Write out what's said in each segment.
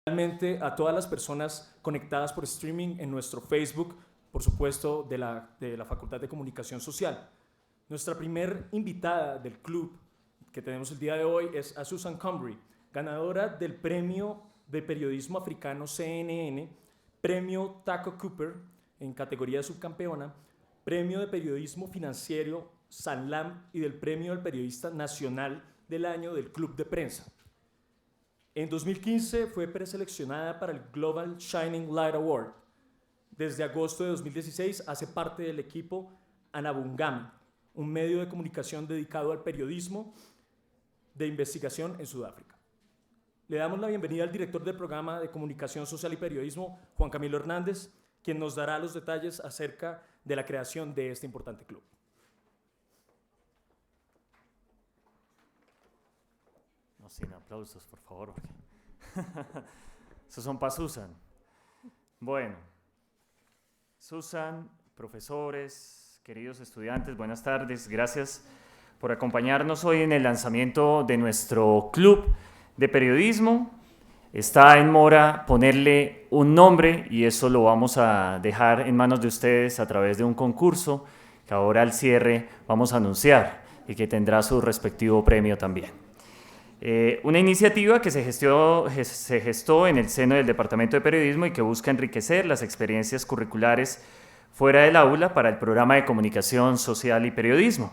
Finalmente, a todas las personas conectadas por streaming en nuestro Facebook, por supuesto, de la Facultad de Comunicación Social. Nuestra primer invitada del club que tenemos el día de hoy es a Susan Comrie, ganadora del Premio de Periodismo Africano CNN, Premio Taco Cooper en categoría de subcampeona, Premio de Periodismo Financiero Sanlam y del Premio del Periodista Nacional del Año del Club de Prensa. En 2015 fue preseleccionada para el Global Shining Light Award. Desde agosto de 2016 hace parte del equipo Anabungami, un medio de comunicación dedicado al periodismo de investigación en Sudáfrica. Le damos la bienvenida al director del programa de Comunicación Social y Periodismo, Juan Camilo Hernández, quien nos dará los detalles acerca de la creación de este importante club. No, sin aplausos, por favor. Esos son para Susan. Bueno, Susan, profesores, queridos estudiantes, buenas tardes. Gracias por acompañarnos hoy en el lanzamiento de nuestro club de periodismo. Está en mora ponerle un nombre y eso lo vamos a dejar en manos de ustedes a través de un concurso que ahora al cierre vamos a anunciar y que tendrá su respectivo premio también. Una iniciativa que se gestó en el seno del Departamento de Periodismo y que busca enriquecer las experiencias curriculares fuera del aula para el programa de Comunicación Social y Periodismo.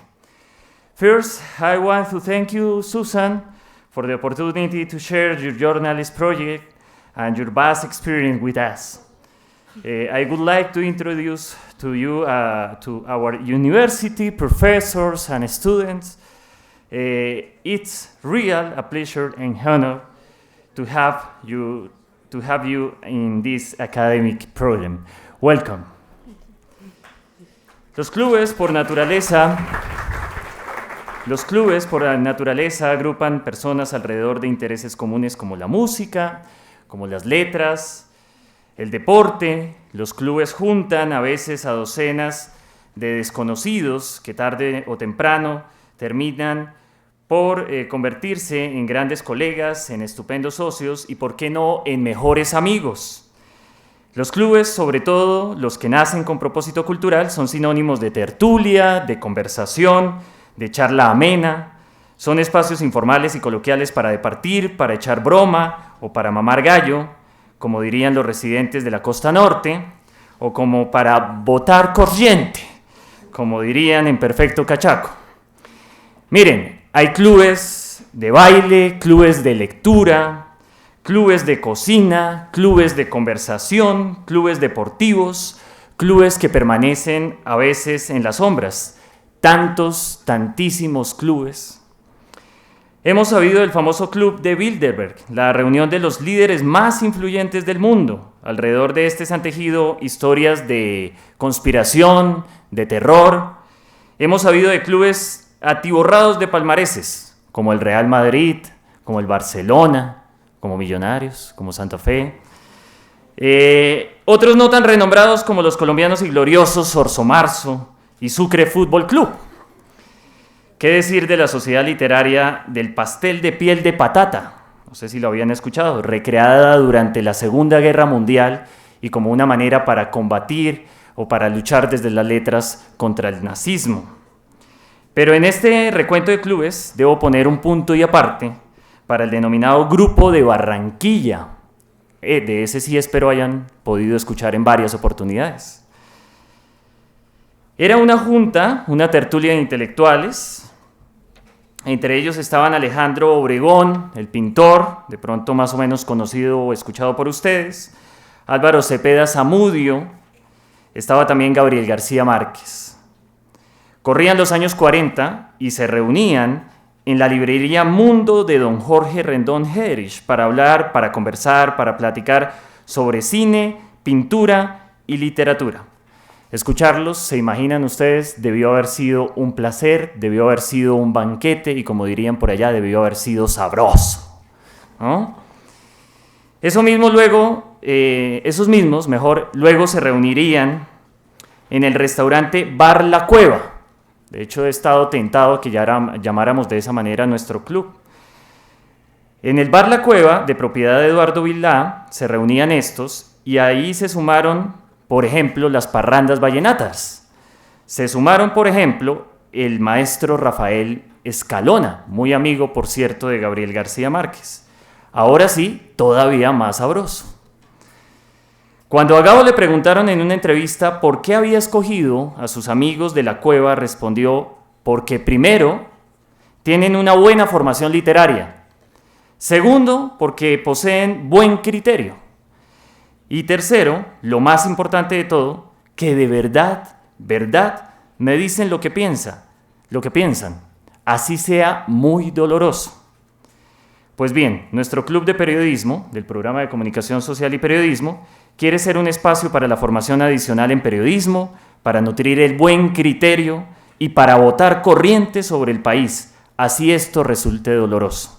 First, I want to thank you, Susan, for the opportunity to share your journalist project and your vast experience with us. I would like to introduce to you to our university professors and students. It's real a pleasure and honor to have you in this academic program. Welcome. Los clubes por naturaleza agrupan personas alrededor de intereses comunes como la música, como las letras, el deporte. Los clubes juntan a veces a docenas de desconocidos que tarde o temprano terminan por convertirse en grandes colegas, en estupendos socios y, por qué no, en mejores amigos. Los clubes, sobre todo los que nacen con propósito cultural, son sinónimos de tertulia, de conversación, de charla amena. Son espacios informales y coloquiales para departir, para echar broma o para mamar gallo, como dirían los residentes de la costa norte, o como para botar corriente, como dirían en perfecto cachaco. Miren, hay clubes de baile, clubes de lectura, clubes de cocina, clubes de conversación, clubes deportivos, clubes que permanecen a veces en las sombras. Tantísimos clubes. Hemos sabido del famoso club de Bilderberg, la reunión de los líderes más influyentes del mundo. Alrededor de este se han tejido historias de conspiración, de terror. Hemos sabido de clubes atiborrados de palmareses, como el Real Madrid, como el Barcelona, como Millonarios, como Santa Fe. Otros no tan renombrados como los colombianos y gloriosos Orso Marzo y Sucre Fútbol Club. ¿Qué decir de la sociedad literaria del pastel de piel de patata? No sé si lo habían escuchado, recreada durante la Segunda Guerra Mundial y como una manera para combatir o para luchar desde las letras contra el nazismo. Pero en este recuento de clubes debo poner un punto y aparte para el denominado Grupo de Barranquilla. De ese sí espero hayan podido escuchar en varias oportunidades. Era una junta, una tertulia de intelectuales. Entre ellos estaban Alejandro Obregón, el pintor, de pronto más o menos conocido o escuchado por ustedes, Álvaro Cepeda Zamudio, estaba también Gabriel García Márquez. Corrían los años 40 y se reunían en la librería Mundo de don Jorge Rendón Herrich para hablar, para conversar, para platicar sobre cine, pintura y literatura. Escucharlos, se imaginan ustedes, debió haber sido un placer, debió haber sido un banquete y, como dirían por allá, debió haber sido sabroso, ¿no? Esos mismos luego se reunirían en el restaurante Bar La Cueva. De hecho, he estado tentado a que llamáramos de esa manera a nuestro club. En el bar La Cueva, de propiedad de Eduardo Vilá, se reunían estos y ahí se sumaron, por ejemplo, las parrandas vallenatas. Se sumaron, por ejemplo, el maestro Rafael Escalona, muy amigo, por cierto, de Gabriel García Márquez. Ahora sí, todavía más sabroso. Cuando a Gabo le preguntaron en una entrevista por qué había escogido a sus amigos de La Cueva, respondió: porque primero, tienen una buena formación literaria. Segundo, porque poseen buen criterio. Y tercero, lo más importante de todo, que de verdad me dicen lo que piensan, así sea muy doloroso. Pues bien, nuestro club de periodismo, del programa de comunicación social y periodismo, quiere ser un espacio para la formación adicional en periodismo, para nutrir el buen criterio y para botar corriente sobre el país, así esto resulte doloroso.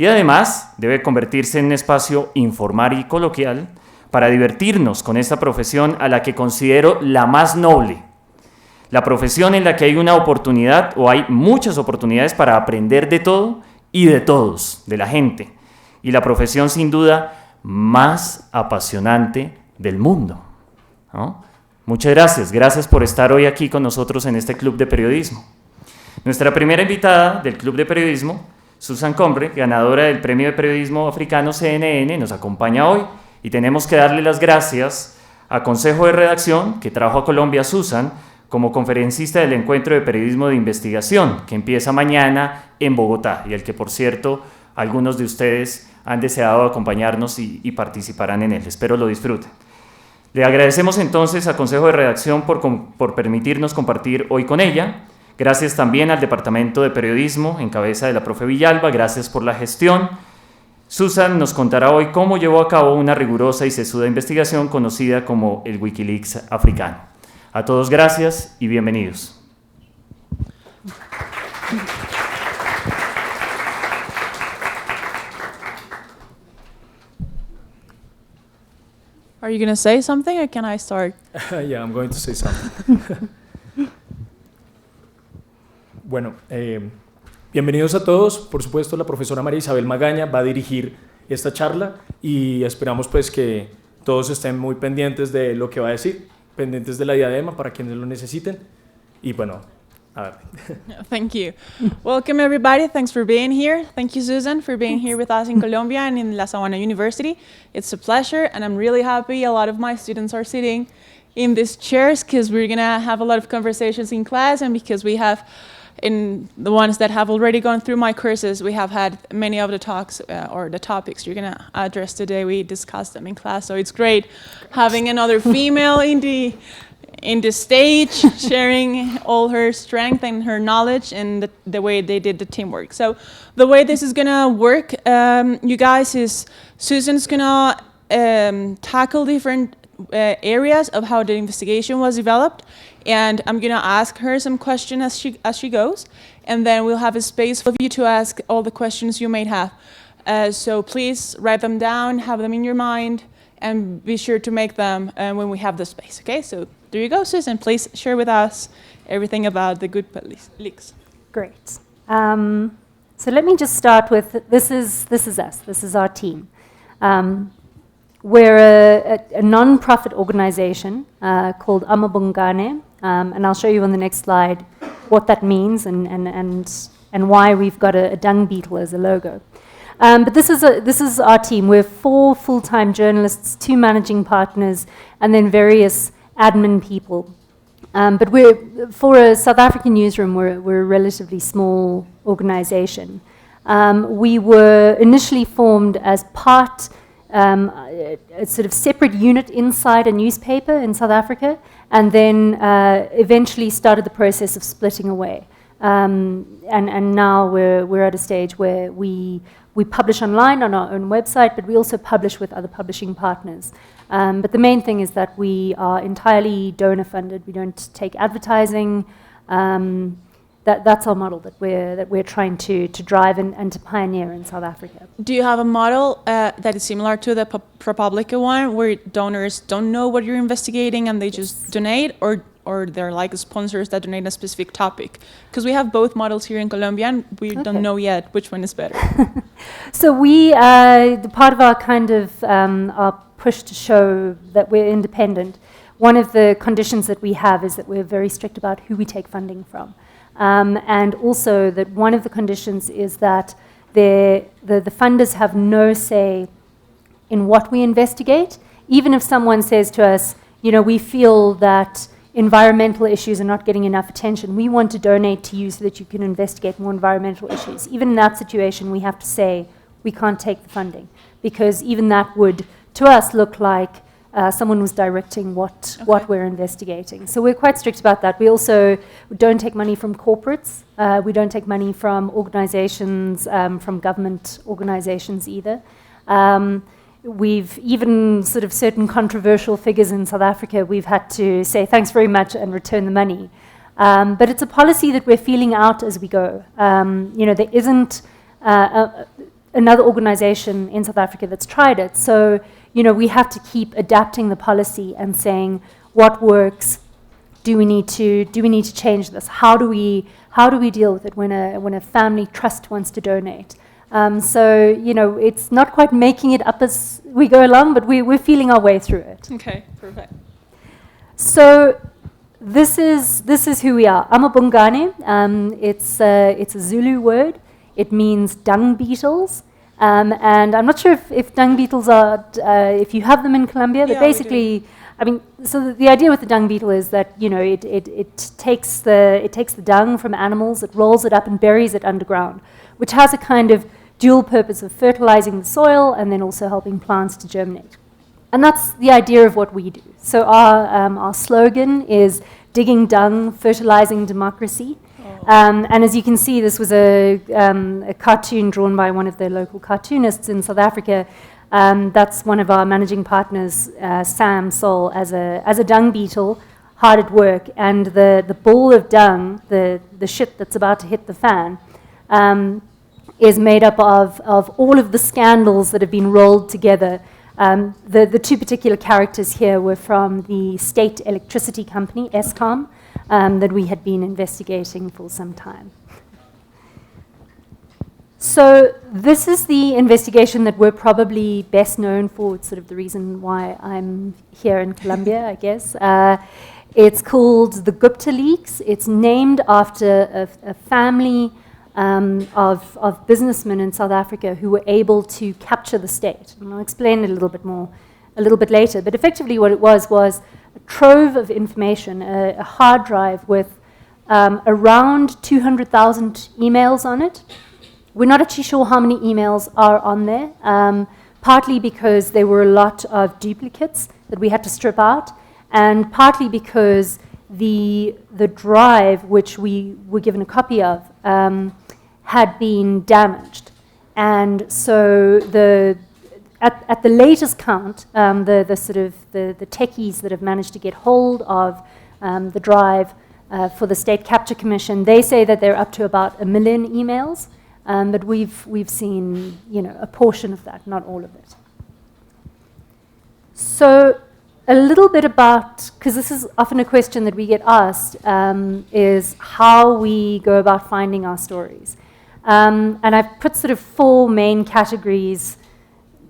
Y además debe convertirse en un espacio informal y coloquial para divertirnos con esta profesión a la que considero la más noble. La profesión en la que hay una oportunidad o hay muchas oportunidades para aprender de todo y de todos, de la gente. Y la profesión sin duda más apasionante del mundo, ¿no? Muchas gracias por estar hoy aquí con nosotros en este club de periodismo. Nuestra primera invitada del club de periodismo, Susan Comrie, ganadora del premio de periodismo africano CNN, nos acompaña hoy y tenemos que darle las gracias a Consejo de Redacción que trajo a Colombia a Susan como conferencista del encuentro de periodismo de investigación que empieza mañana en Bogotá y al que, por cierto, algunos de ustedes han deseado acompañarnos y participarán en él. Espero lo disfruten. Le agradecemos entonces a Consejo de Redacción por permitirnos compartir hoy con ella. Gracias también al Departamento de Periodismo en cabeza de la profe Villalba. Gracias por la gestión. Susan nos contará hoy cómo llevó a cabo una rigurosa y sesuda investigación conocida como el WikiLeaks africano. A todos gracias y bienvenidos. Are you going to say something or can I start? Yeah, I'm going to say something. Bueno, bienvenidos a todos. Por supuesto, la profesora María Isabel Magaña va a dirigir esta charla y esperamos pues que todos estén muy pendientes de lo que va a decir, pendientes de la diadema para quienes lo necesiten. Y bueno, a ver. Thank you. Welcome everybody. Thanks for being here. Thank you, Susan, for being here with us in Colombia and in La Sabana University. It's a pleasure and I'm really happy a lot of my students are sitting in these chairs because we're going to have a lot of conversations in class and because we have, in the ones that have already gone through my courses, we have had many of the talks or the topics you're going to address today. We discussed them in class, so it's great having another female in the stage, sharing all her strength and her knowledge and the way they did the teamwork. So the way this is going to work, you guys, is Susan's going to tackle different areas of how the investigation was developed, and I'm going to ask her some questions as she goes, and then we'll have a space for you to ask all the questions you may have. So please write them down, have them in your mind, and be sure to make them when we have the space, okay? So there you go, Susan. Please share with us everything about the Gupta Leaks. Great. So let me just start with, this is us, this is our team. We're a non-profit organization called Amabungane, and I'll show you on the next slide what that means and why we've got a dung beetle as a logo. But this is our team. We're 4 full-time journalists, 2 managing partners, and then various admin people. But for a South African newsroom, we're a relatively small organization. We were initially formed as part, a sort of separate unit inside a newspaper in South Africa, and then eventually started the process of splitting away. And now we're at a stage where we publish online on our own website, but we also publish with other publishing partners. But the main thing is that we are entirely donor funded. We don't take advertising. That's our model that we're trying to drive and to pioneer in South Africa. Do you have a model that is similar to the ProPublica one, where donors don't know what you're investigating and they just donate, or or they're like sponsors that donate a specific topic? Because we have both models here in Colombia, and we don't know yet which one is better. So we, the part of our kind of our push to show that we're independent, one of the conditions that we have is that we're very strict about who we take funding from. And also that one of the conditions is that the funders have no say in what we investigate. Even if someone says to us, you know, we feel that environmental issues are not getting enough attention, we want to donate to you so that you can investigate more environmental issues. Even in that situation, we have to say we can't take the funding, because even that would, to us, look like someone was directing what we're investigating. So we're quite strict about that. We also don't take money from corporates. We don't take money from organizations, from government organizations either. We've even sort of certain controversial figures in South Africa, we've had to say thanks very much and return the money. But it's a policy that we're feeling out as we go. You know, there isn't another organization in South Africa that's tried it. So, you know, we have to keep adapting the policy and saying what works. Do we need to change this? How do we deal with it when a family trust wants to donate? So, you know, it's not quite making it up as we go along, but we're feeling our way through it. Okay, perfect. So this is who we are. Amabungane. It's a Zulu word. It means dung beetles. And I'm not sure if dung beetles are, if you have them in Colombia, but basically, I mean, so the idea with the dung beetle is that, you know, it takes the dung from animals, it rolls it up and buries it underground, which has a kind of dual purpose of fertilizing the soil and then also helping plants to germinate. And that's the idea of what we do. So our slogan is digging dung, fertilizing democracy. And as you can see, this was a cartoon drawn by one of the local cartoonists in South Africa. That's one of our managing partners, Sam Sol, as a dung beetle, hard at work. And the ball of dung, the shit that's about to hit the fan, is made up of all of the scandals that have been rolled together. The two particular characters here were from the state electricity company, Eskom, that we had been investigating for some time. So this is the investigation that we're probably best known for. It's sort of the reason why I'm here in Colombia, I guess. It's called the Gupta Leaks. It's named after a family of businessmen in South Africa who were able to capture the state. And I'll explain it a little bit later. But effectively what it was a trove of information, a hard drive with around 200,000 emails on it. We're not actually sure how many emails are on there, partly because there were a lot of duplicates that we had to strip out, and partly because the drive, which we were given a copy of, had been damaged. And so at the latest count, the techies that have managed to get hold of the drive for the State Capture Commission, they say that they're up to about 1 million emails, but we've seen, you know, a portion of that, not all of it. So a little bit about, because this is often a question that we get asked, is how we go about finding our stories. And I've put sort of 4 main categories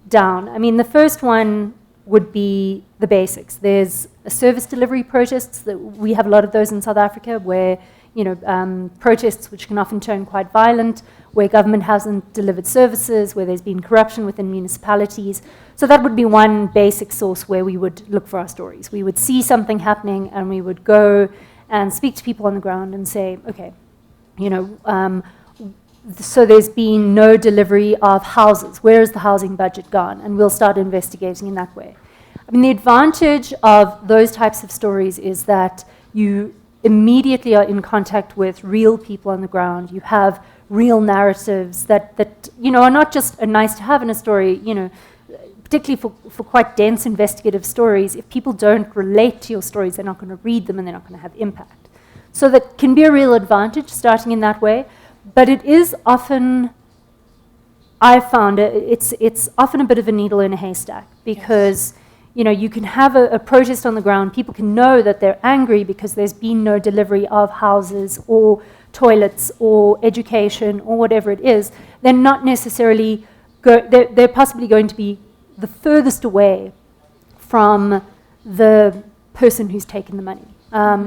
down. I mean, the first one would be the basics. There's a service delivery protests. That we have a lot of those in South Africa, where, you know, protests which can often turn quite violent, where government hasn't delivered services, where there's been corruption within municipalities. So that would be one basic source where we would look for our stories. We would see something happening and we would go and speak to people on the ground and say, okay, you know, so there's been no delivery of houses. Where is the housing budget gone? And we'll start investigating in that way. I mean, the advantage of those types of stories is that you immediately are in contact with real people on the ground. You have real narratives that you know, are not just a nice to have in a story, you know, particularly for quite dense investigative stories. If people don't relate to your stories, they're not going to read them and they're not going to have impact. So that can be a real advantage, starting in that way. But it is often, I've found it's often a bit of a needle in a haystack, because, you can have a protest on the ground. People can know that they're angry because there's been no delivery of houses or toilets or education or whatever it is. They're not necessarily, they're possibly going to be the furthest away from the person who's taken the money.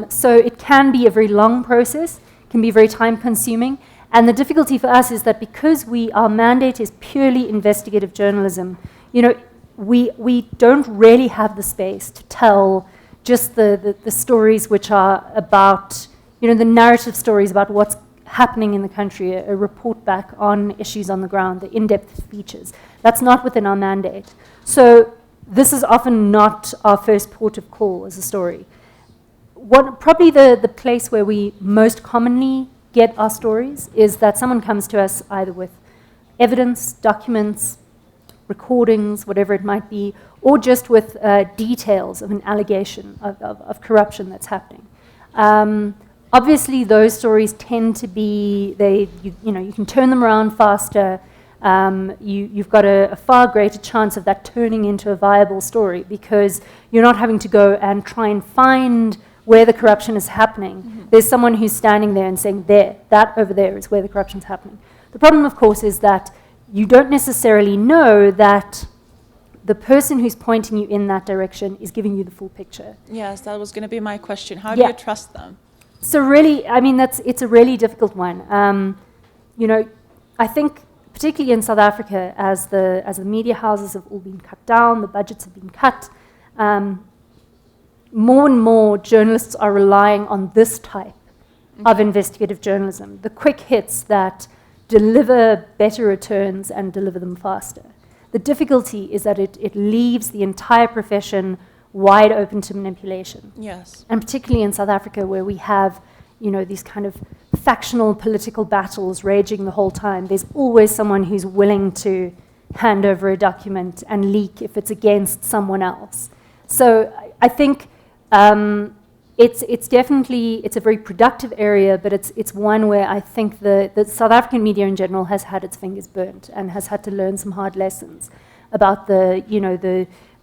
So it can be a very long process, can be very time consuming. And the difficulty for us is that because our mandate is purely investigative journalism, we don't really have the space to tell just the stories which are about, the narrative stories about what's happening in the country, a report back on issues on the ground, the in-depth features. That's not within our mandate. So this is often not our first port of call as a story. Probably the place where we most commonly get our stories is that someone comes to us either with evidence, documents, recordings, whatever it might be, or just with details of an allegation of corruption that's happening. Obviously, those stories tend to be, you can turn them around faster. You've got a far greater chance of that turning into a viable story because you're not having to go and try and find where the corruption is happening. Mm-hmm. There's someone who's standing there and saying, that over there is where the corruption's happening. The problem, of course, is that you don't necessarily know that the person who's pointing you in that direction is giving you the full picture. Yes, that was going to be my question. How do you trust them? So really, it's a really difficult one. I think particularly in South Africa, as the media houses have all been cut down, the budgets have been cut, more and more journalists are relying on this type of investigative journalism, the quick hits that deliver better returns and deliver them faster. The difficulty is that it leaves the entire profession wide open to manipulation. Yes. And particularly in South Africa, where we have, these kind of factional political battles raging the whole time, there's always someone who's willing to hand over a document and leak if it's against someone else. So I think it's definitely, it's a very productive area, but it's one where I think the South African media in general has had its fingers burnt and has had to learn some hard lessons about the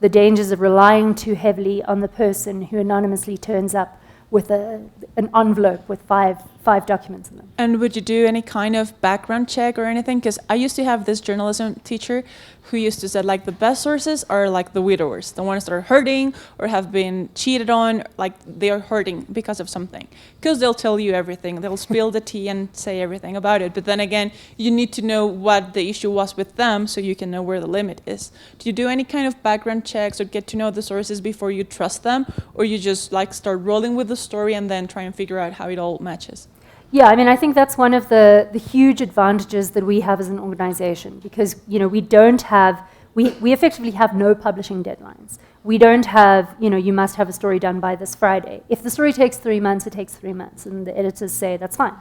dangers of relying too heavily on the person who anonymously turns up with an envelope with five documents in them. And would you do any kind of background check or anything? Because I used to have this journalism teacher who used to say, like, the best sources are like the widowers, the ones that are hurting or have been cheated on, like they are hurting because of something. Because they'll tell you everything. They'll spill the tea and say everything about it. But then again, you need to know what the issue was with them so you can know where the limit is. Do you do any kind of background checks or get to know the sources before you trust them? Or you just like start rolling with the story and then try and figure out how it all matches? Yeah, I think that's one of the huge advantages that we have as an organization because, we don't have, we effectively have no publishing deadlines. We don't have, you must have a story done by this Friday. If the story takes 3 months, it takes 3 months, and the editors say that's fine.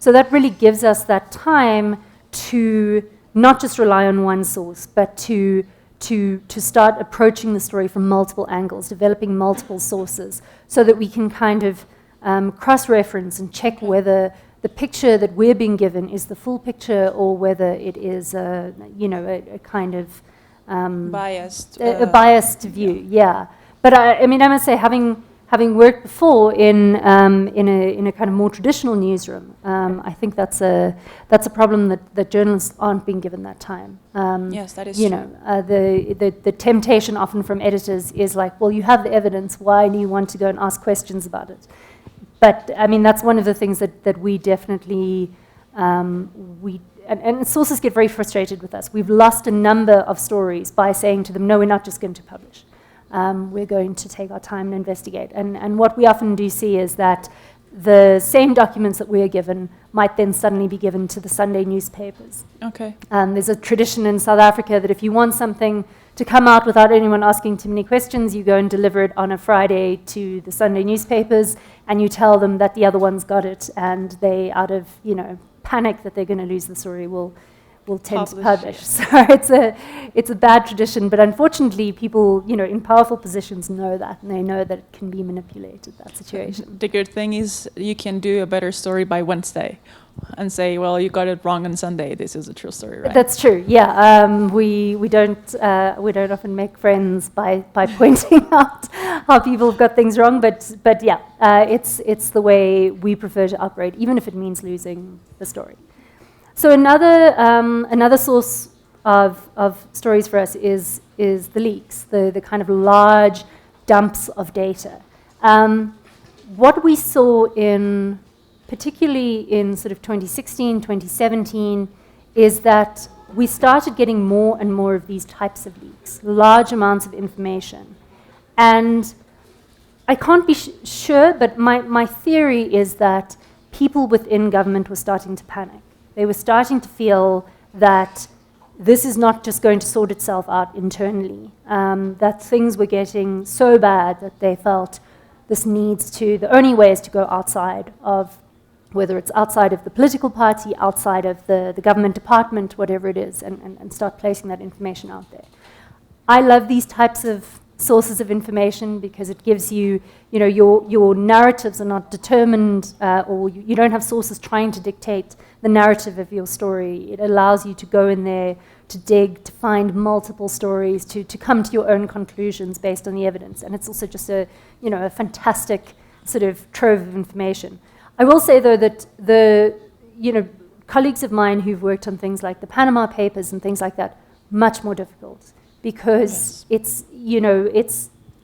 So that really gives us that time to not just rely on one source, but to start approaching the story from multiple angles, developing multiple sources, so that we can kind of cross-reference and check whether the picture that we're being given is the full picture or whether it is a kind of biased view. Yeah, but I must say, having worked before in a kind of more traditional newsroom, I think that's a problem that journalists aren't being given that time. Yes, that is true. The temptation often from editors is like, well, you have the evidence. Why do you want to go and ask questions about it? But that's one of the things that we definitely and sources get very frustrated with us. We've lost a number of stories by saying to them, no, we're not just going to publish. We're going to take our time and investigate. And what we often do see is that the same documents that we are given might then suddenly be given to the Sunday newspapers. Okay. There's a tradition in South Africa that if you want something to come out without anyone asking too many questions, you go and deliver it on a Friday to the Sunday newspapers, and you tell them that the other ones got it, and they, out of panic that they're going to lose the story, will will tend to publish. Yeah. So it's a bad tradition, but unfortunately people, in powerful positions know that, and they know that it can be manipulated, that situation. The good thing is you can do a better story by Wednesday and say, well, you got it wrong on Sunday. This is a true story, right? That's true. Yeah, we don't often make friends by pointing out how people have got things wrong. But yeah, it's the way we prefer to operate, even if it means losing the story. So another source of stories for us is the leaks, the kind of large dumps of data. What we saw particularly in sort of 2016, 2017, is that we started getting more and more of these types of leaks, large amounts of information. And I can't be sure, but my theory is that people within government were starting to panic. They were starting to feel that this is not just going to sort itself out internally, that things were getting so bad that they felt the only way is to go outside of, whether it's outside of the political party, outside of the government department, whatever it is, and start placing that information out there. I love these types of sources of information because it gives you, your narratives are not determined, or you don't have sources trying to dictate the narrative of your story. It allows you to go in there, to dig, to find multiple stories, to come to your own conclusions based on the evidence. And it's also just a fantastic sort of trove of information. I will say, though, that colleagues of mine who've worked on things like the Panama Papers and things like that, much more difficult because it's,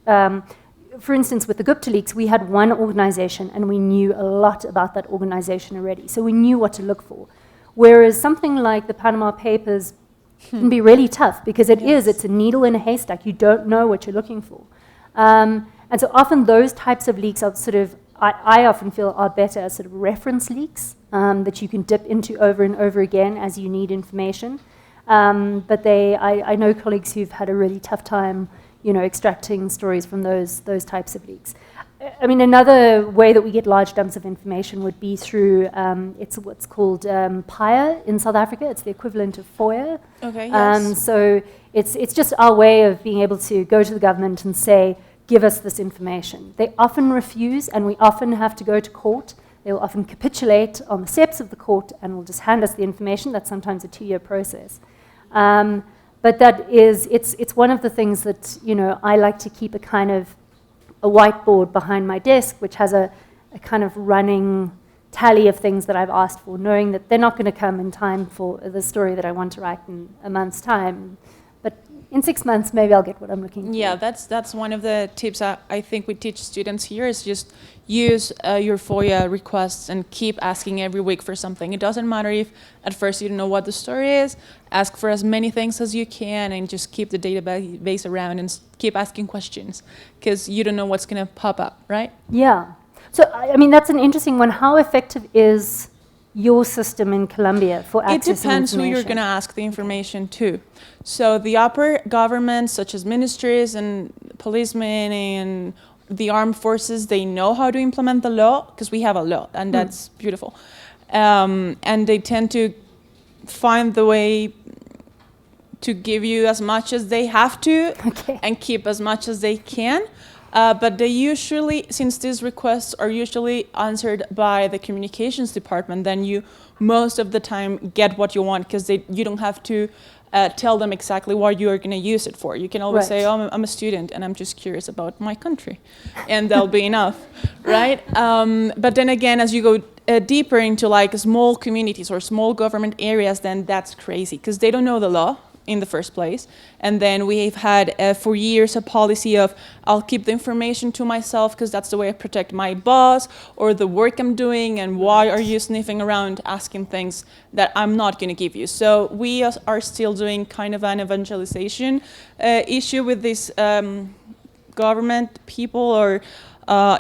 for instance, with the Gupta Leaks, we had one organization and we knew a lot about that organization already. So we knew what to look for. Whereas something like the Panama Papers can be really tough because it's a needle in a haystack. You don't know what you're looking for. And so often those types of leaks are sort of, I often feel are better as sort of reference leaks that you can dip into over and over again as you need information. But I know colleagues who've had a really tough time, extracting stories from those types of leaks. I mean, another way that we get large dumps of information would be through, it's what's called PIA in South Africa. It's the equivalent of FOIA. Okay, yes. So it's just our way of being able to go to the government and say, give us this information. They often refuse, and we often have to go to court. They will often capitulate on the steps of the court and will just hand us the information. That's sometimes a 2-year process. But it's one of the things that, I like to keep a whiteboard behind my desk, which has a kind of running tally of things that I've asked for, knowing that they're not going to come in time for the story that I want to write in a month's time. But in 6 months, maybe I'll get what I'm looking for. Yeah, that's one of the tips I think we teach students here is just use your FOIA requests and keep asking every week for something. It doesn't matter if at first you don't know what the story is. Ask for as many things as you can and just keep the database around and keep asking questions because you don't know what's going to pop up, right? Yeah. So, I mean, that's an interesting one. How effective is your system in Colombia for accessing information? It depends who you're going to ask the information to. So the upper governments, such as ministries and policemen and the armed forces, they know how to implement the law because we have a law, and that's beautiful. And they tend to find the way to give you as much as they have to and keep as much as they can. But they usually, since these requests are usually answered by the communications department, then you most of the time get what you want because you don't have to tell them exactly what you are going to use it for. You can always say, oh, I'm a student and I'm just curious about my country. And that'll be enough, right? But then again, as you go deeper into like small communities or small government areas, then that's crazy because they don't know the law in the first place. And then we've had for years a policy of I'll keep the information to myself because that's the way I protect my boss or the work I'm doing, and why are you sniffing around asking things that I'm not going to give you. So we are still doing kind of an evangelization issue with this government people or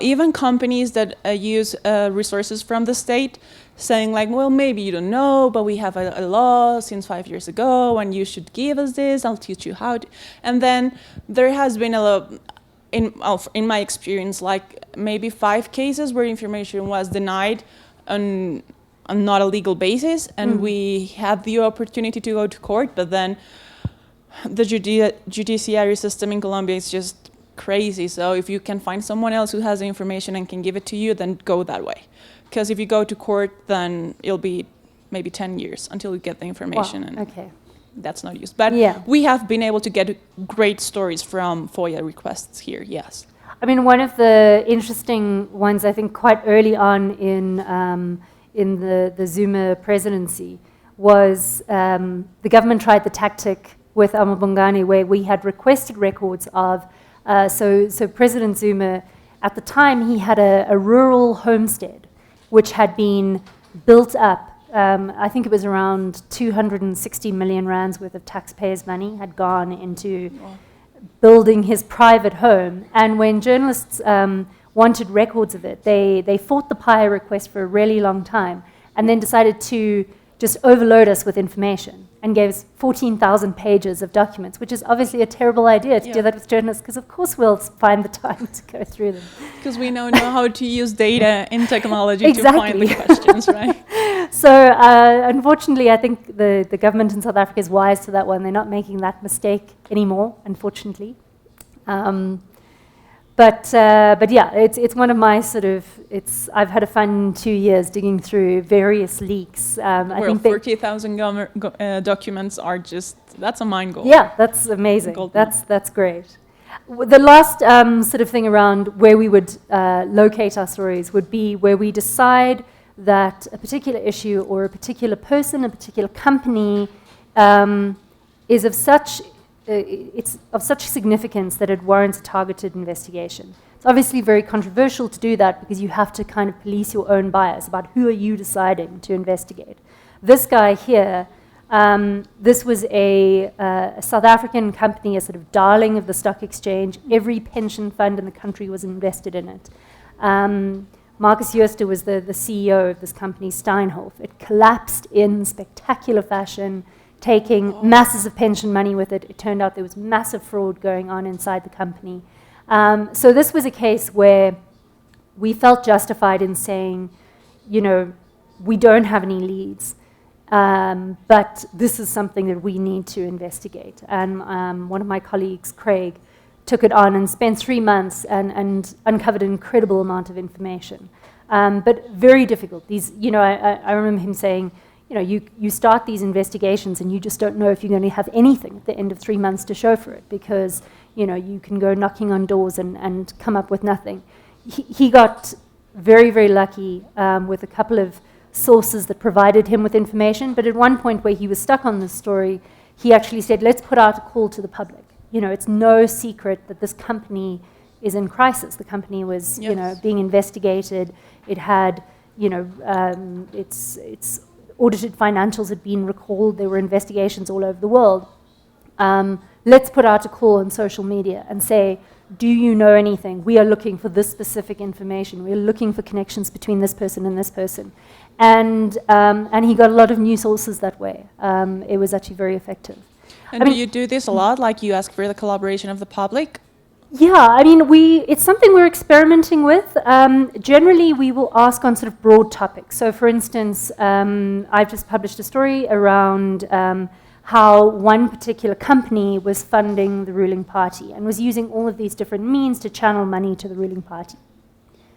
even companies that use resources from the state, saying like, well, maybe you don't know, but we have a law since 5 years ago, and you should give us this. I'll teach you how to. And then there has been in my experience, like maybe 5 cases where information was denied on not a legal basis, and we had the opportunity to go to court, but then the judiciary system in Colombia is just crazy. So if you can find someone else who has the information and can give it to you, then go that way. Because if you go to court, then it'll be maybe 10 years until you get the information. Wow. And Okay. that's not used. But we have been able to get great stories from FOIA requests here, yes. I mean, one of the interesting ones, I think, quite early on in the Zuma presidency was the government tried the tactic with Amabungane where we had requested records of, so President Zuma, at the time, he had a rural homestead which had been built up. I think it was around 260 million rands worth of taxpayers' money had gone into building his private home. And when journalists wanted records of it, they fought the PIA request for a really long time and then decided to just overload us with information and gave us 14,000 pages of documents, which is obviously a terrible idea to do that with journalists, because of course we'll find the time to go through them. Because we now know how to use data in technology to find the questions, right? So unfortunately, I think the government in South Africa is wise to that one. They're not making that mistake anymore, unfortunately. But yeah, it's one of my sort of, I've had a fun 2 years digging through various leaks. I think 40,000 documents are just, that's a mind goal. Yeah, that's amazing. That's great. The last sort of thing around where we would locate our stories would be where we decide that a particular issue or a particular person, a particular company is of such it's of such significance that it warrants a targeted investigation. It's obviously very controversial to do that because you have to kind of police your own bias about who are you deciding to investigate. This guy here, this was a South African company, a sort of darling of the stock exchange. Every pension fund in the country was invested in it. Marcus Jooste was the CEO of this company, Steinhoff. It collapsed in spectacular fashion, taking masses of pension money with it. It turned out there was massive fraud going on inside the company. So this was a case where we felt justified in saying, you know, we don't have any leads, but this is something that we need to investigate. And one of my colleagues, Craig, took it on and spent 3 months and uncovered an incredible amount of information. But very difficult. These, you know, I remember him saying, you know, you start these investigations and you just don't know if you're going to have anything at the end of 3 months to show for it because, you know, you can go knocking on doors and come up with nothing. He got very, very lucky with a couple of sources that provided him with information, but at one point where he was stuck on this story, he actually said, let's put out a call to the public. You know, it's no secret that this company is in crisis. The company was, you know, being investigated. It had, you know, its audited financials had been recalled. There were investigations all over the world. Let's put out a call on social media and say, do you know anything? We are looking for this specific information. We're looking for connections between this person and this person. And he got a lot of new sources that way. It was actually very effective. And do you do this a lot? Like you ask for the collaboration of the public? Yeah, I mean, it's something we're experimenting with. Generally, we will ask on sort of broad topics. So, for instance, I've just published a story around how one particular company was funding the ruling party and was using all of these different means to channel money to the ruling party.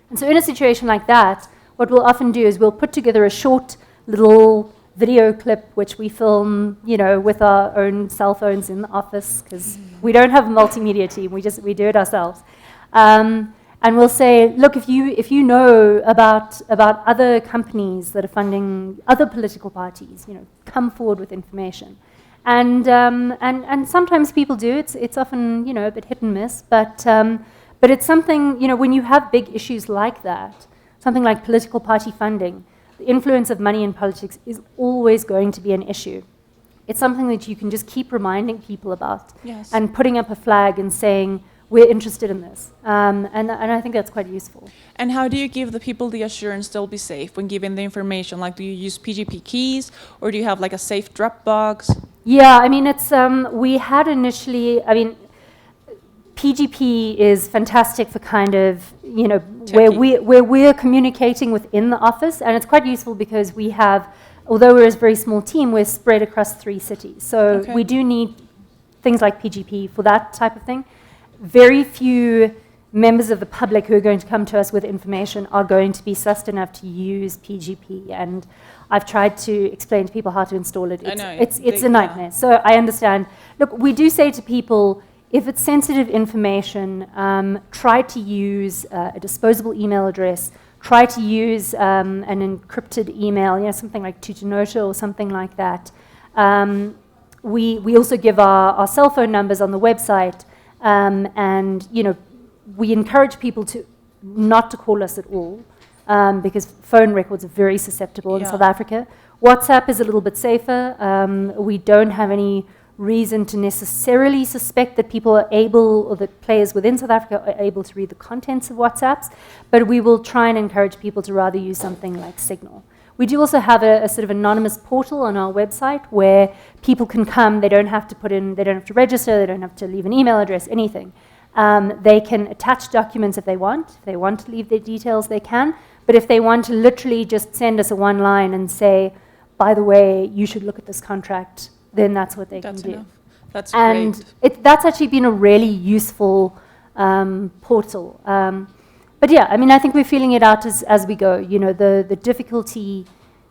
And so in a situation like that, what we'll often do is we'll put together a short little video clip which we film, you know, with our own cell phones in the office because we don't have a multimedia team, we do it ourselves. And we'll say, look, if you know about other companies that are funding other political parties, you know, come forward with information. And sometimes people do. It's often, you know, a bit hit and miss, but it's something, you know, when you have big issues like that, something like political party funding, the influence of money in politics is always going to be an issue. It's something that you can just keep reminding people about and putting up a flag and saying, we're interested in this. And I think that's quite useful. And how do you give the people the assurance they'll be safe when giving the information? Like, do you use PGP keys or do you have like a safe Dropbox? Yeah, I mean, it's we had initially, I mean, PGP is fantastic for kind of, you know, Techie. where we're communicating within the office, and it's quite useful because we have, although we're a very small team, we're spread across 3 cities. So Okay. we do need things like PGP for that type of thing. Very few members of the public who are going to come to us with information are going to be sussed enough to use PGP, and I've tried to explain to people how to install it. I know, It's a nightmare. So I understand. Look, we do say to people, if it's sensitive information, try to use a disposable email address. Try to use an encrypted email, you know, something like Tutanota or something like that. We also give our cell phone numbers on the website, and you know, we encourage people to not to call us at all, because phone records are very susceptible in Yeah. South Africa. WhatsApp is a little bit safer. We don't have any reason to necessarily suspect that people are able, or that players within South Africa are able to read the contents of WhatsApps, but we will try and encourage people to rather use something like Signal. We do also have a sort of anonymous portal on our website where people can come. They don't have to they don't have to register, they don't have to leave an email address, anything. They can attach documents if they want. If they want to leave their details, they can. But if they want to literally just send us a one line and say, by the way, you should look at this contract, then that's what they That's can enough. do. That's And great. that's actually been a really useful portal. But yeah, I mean, I think we're feeling it out as we go. You know, the difficulty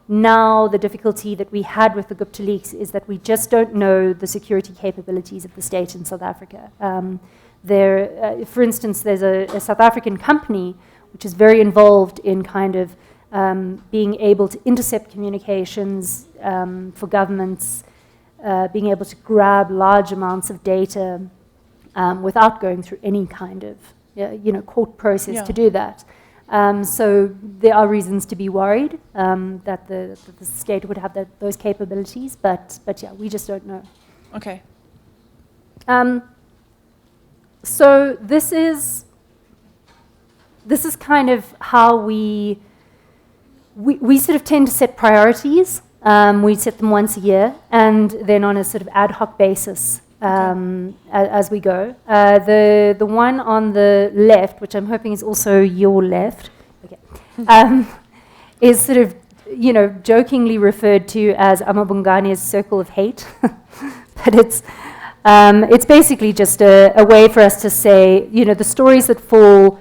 now, the difficulty that we had with the Gupta Leaks is that we just don't know the security capabilities of the state in South Africa. For instance, there's a South African company which is very involved in kind of being able to intercept communications for governments, being able to grab large amounts of data without going through any kind of court process to do that. So there are reasons to be worried that the state would have those capabilities, but yeah, we just don't know. Okay. So this is kind of how we sort of tend to set priorities. We set them once a year, and then on a sort of ad hoc basis as we go. The one on the left, which I'm hoping is also your left, is sort of, you know, jokingly referred to as Amabungane's circle of hate, but it's basically just a way for us to say, you know, the stories that fall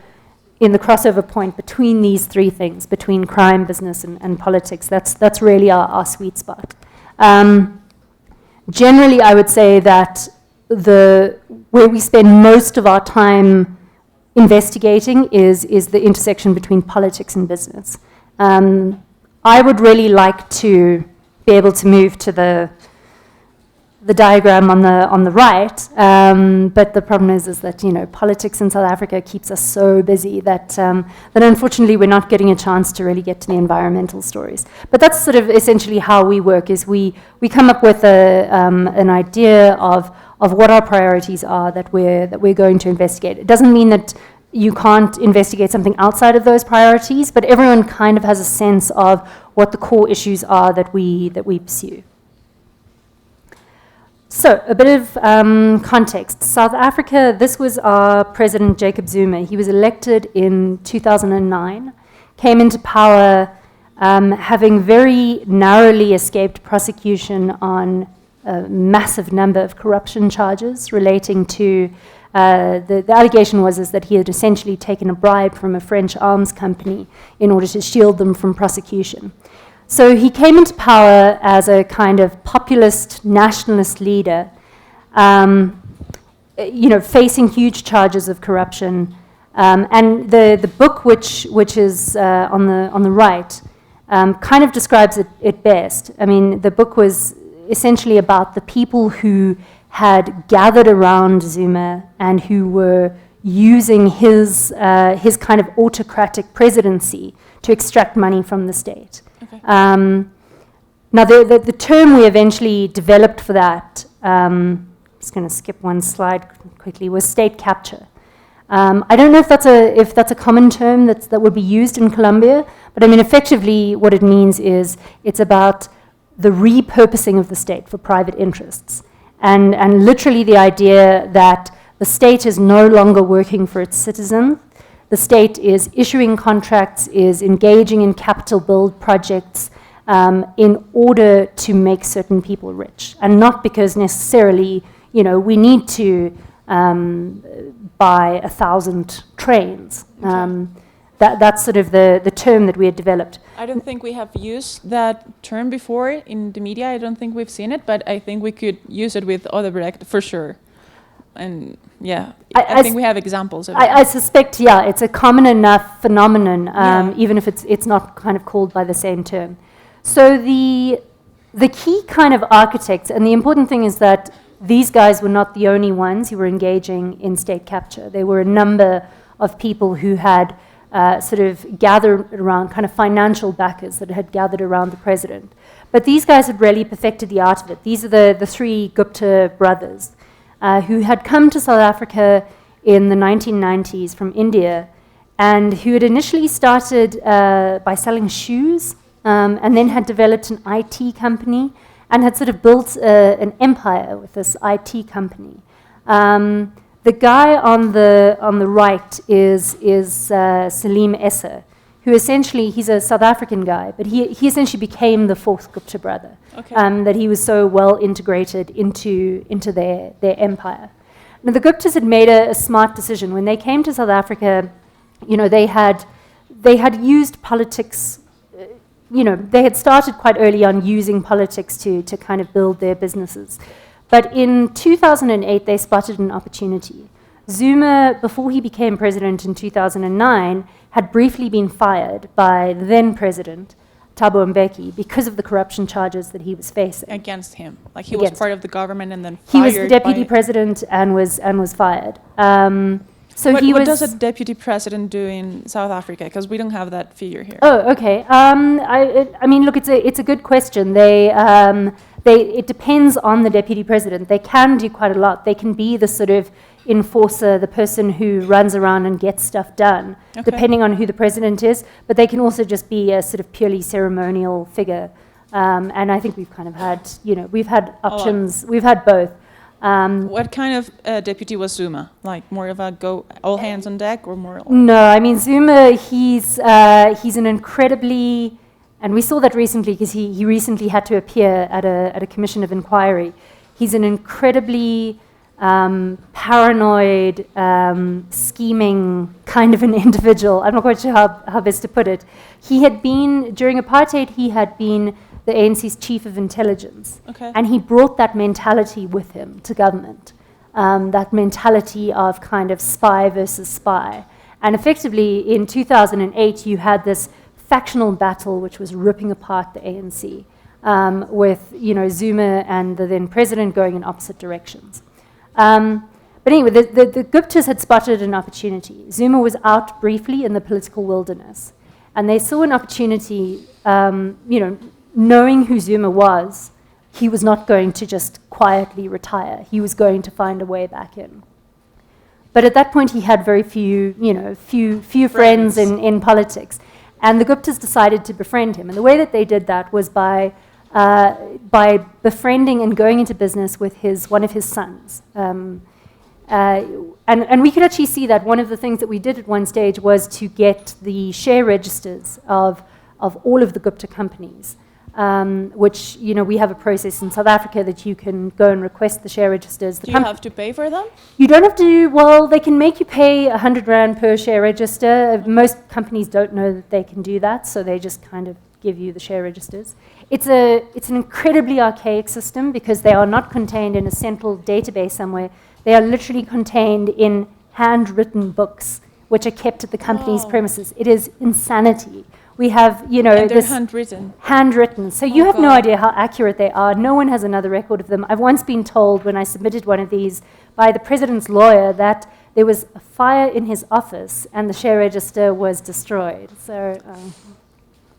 in the crossover point between these 3 things, between crime, business, and politics, that's really our sweet spot. Generally, I would say that where we spend most of our time investigating is the intersection between politics and business. I would really like to be able to move to the diagram on the right, but the problem is that, you know, politics in South Africa keeps us so busy that unfortunately we're not getting a chance to really get to the environmental stories. But that's sort of essentially how we work, is we come up with an idea of what our priorities are that we're going to investigate. It doesn't mean that you can't investigate something outside of those priorities, but everyone kind of has a sense of what the core issues are that we pursue. So, a bit of context. South Africa, this was our President Jacob Zuma. He was elected in 2009, came into power having very narrowly escaped prosecution on a massive number of corruption charges relating to, the allegation was that he had essentially taken a bribe from a French arms company in order to shield them from prosecution. So he came into power as a kind of populist, nationalist leader, facing huge charges of corruption. And the book, which is on the right, kind of describes it best. I mean, the book was essentially about the people who had gathered around Zuma and who were using his kind of autocratic presidency to extract money from the state. Okay. Now, the term we eventually developed for that, I'm just going to skip one slide quickly, was state capture. I don't know if that's a common term that would be used in Colombia, but I mean, effectively, what it means is it's about the repurposing of the state for private interests, and literally the idea that The state is no longer working for its citizens. The state is issuing contracts, is engaging in capital build projects in order to make certain people rich, and not because necessarily, we need to buy 1,000 trains. Okay. That's sort of the term that we had developed. I don't think we have used that term before in the media. I don't think we've seen it, but I think we could use it with other projects for sure. And yeah, I think we have examples of it. I suspect, it's a common enough phenomenon, even if it's not kind of called by the same term. So the key kind of architects, and the important thing is that these guys were not the only ones who were engaging in state capture. There were a number of people who had sort of gathered around, kind of financial backers that had gathered around the president. But these guys had really perfected the art of it. These are the three Gupta brothers who had come to South Africa in the 1990s from India, and who had initially started by selling shoes, and then had developed an IT company and had sort of built an empire with this IT company. The guy on the right is Salim Essa, who essentially, he's a South African guy, but he essentially became the fourth Gupta brother. Okay. That he was so well integrated into their empire. Now the Guptas had made a smart decision. When they came to South Africa, they had used politics, they had started quite early on using politics to kind of build their businesses. But in 2008, they spotted an opportunity. Zuma, before he became president in 2009, had briefly been fired by the then president, Thabo Mbeki, because of the corruption charges that he was facing. Against him, like he was part of the government and then fired. He was the deputy president and was fired. So what does a deputy president do in South Africa? Because we don't have that figure here. Oh, okay. I mean, look, it's a good question. It depends on the deputy president. They can do quite a lot. They can be the sort of enforcer, the person who runs around and gets stuff done, depending on who the president is. But they can also just be a sort of purely ceremonial figure. And I think we've kind of had, we've had options. We've had both. What kind of deputy was Zuma? Like more of a go all hands on deck, or more? No, I mean Zuma. He's an incredibly, and we saw that recently because he recently had to appear at a commission of inquiry. He's an incredibly paranoid, scheming kind of an individual. I'm not quite sure how best to put it. He had been, during apartheid, he had been the ANC's chief of intelligence. Okay. And he brought that mentality with him to government, that mentality of kind of spy versus spy. And effectively, in 2008, you had this factional battle which was ripping apart the ANC, with Zuma and the then president going in opposite directions. But anyway, the Guptas had spotted an opportunity. Zuma was out briefly in the political wilderness, and they saw an opportunity, knowing who Zuma was, he was not going to just quietly retire. He was going to find a way back in. But at that point, he had very few friends in politics. And the Guptas decided to befriend him. And the way that they did that was by befriending and going into business with one of his sons. And we could actually see that one of the things that we did at one stage was to get the share registers of all of the Gupta companies, which, we have a process in South Africa that you can go and request the share registers. Do you have to pay for them? You don't have to. Well, they can make you pay 100 Rand per share register. Most companies don't know that they can do that, so they just kind of give you the share registers. It's an incredibly archaic system because they are not contained in a central database somewhere. They are literally contained in handwritten books, which are kept at the company's premises. It is insanity. We have, and they're handwritten. Handwritten. So you have no idea how accurate they are. No one has another record of them. I've once been told when I submitted one of these by the president's lawyer that there was a fire in his office and the share register was destroyed. So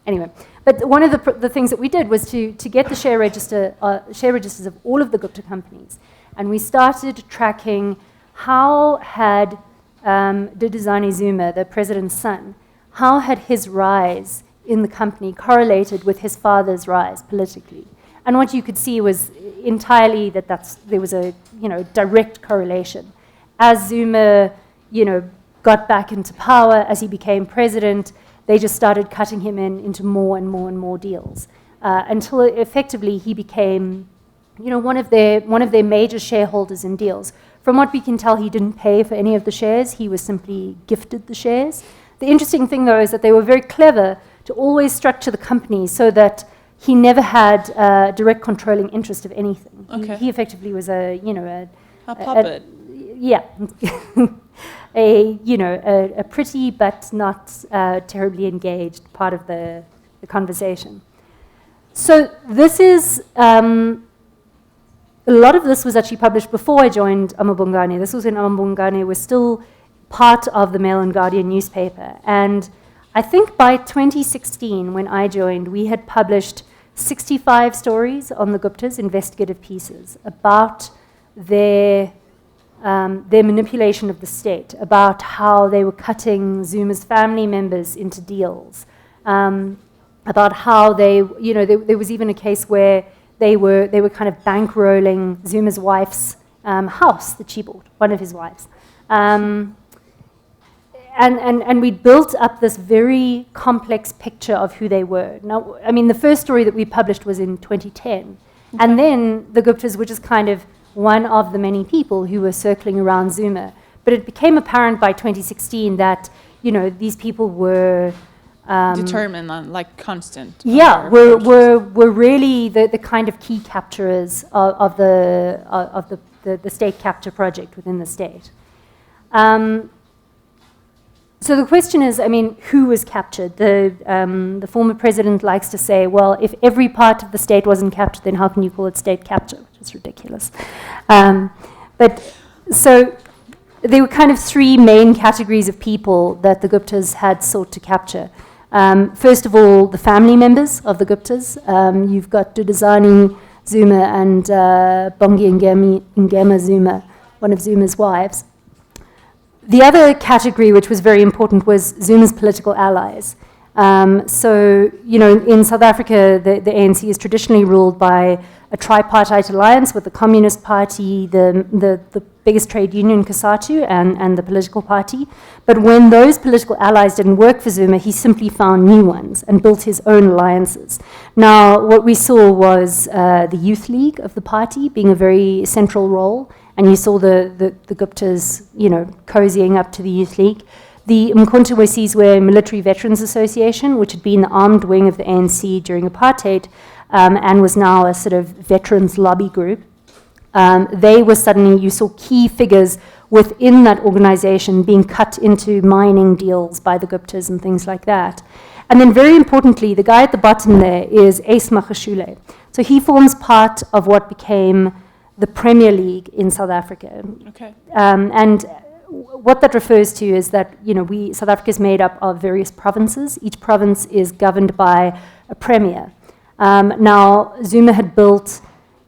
anyway, but one of the things that we did was to get the share registers of all of the Gupta companies, and we started tracking how had Duduzane Zuma, the president's son, how had his rise in the company correlated with his father's rise politically? And what you could see was entirely there was a direct correlation. as Zuma, got back into power, as he became president, they just started cutting him into more and more and more deals, until effectively he became, one of their major shareholders in deals. From what we can tell, he didn't pay for any of the shares. He was simply gifted the shares. The interesting thing, though, is that they were very clever to always structure the company so that he never had direct controlling interest of anything. Okay. He effectively was a puppet. Yeah. a pretty but not terribly engaged part of the conversation. So this is, a lot of this was actually published before I joined Amabungane. This was when Amabungane was still part of the Mail and Guardian newspaper. And I think by 2016, when I joined, we had published 65 stories on the Guptas, investigative pieces, about their manipulation of the state, about how they were cutting Zuma's family members into deals, about how there was even a case where they were kind of bankrolling Zuma's wife's house that she bought, one of his wives. And we built up this very complex picture of who they were. Now, I mean, the first story that we published was in 2010. And then the Guptas were just kind of one of the many people who were circling around Zuma. But it became apparent by 2016 that, these people were... determined on, constant. Yeah, were really the kind of key capturers of the state capture project within the state. So the question is, who was captured? The former president likes to say, well, if every part of the state wasn't captured, then how can you call it state capture? Which is ridiculous. But so there were kind of three main categories of people that the Guptas had sought to capture. First of all, the family members of the Guptas. You've got Dudazani Zuma and Bongi Ngema Zuma, one of Zuma's wives. The other category, which was very important, was Zuma's political allies. So, in South Africa, the ANC is traditionally ruled by a tripartite alliance with the Communist Party, the biggest trade union, COSATU, and the political party. But when those political allies didn't work for Zuma, he simply found new ones and built his own alliances. Now, what we saw was the Youth League of the party being a very central role, and you saw the Guptas, cozying up to the Youth League. The Mkhonto Wesizwe Military Veterans Association, which had been the armed wing of the ANC during apartheid, and was now a sort of veterans lobby group. They were suddenly, you saw key figures within that organization being cut into mining deals by the Guptas and things like that. And then very importantly, the guy at the bottom there is Ace Magashule. So he forms part of what became the Premier League in South Africa. Okay. And what that refers to is that, South Africa is made up of various provinces. Each province is governed by a premier. Now, Zuma had built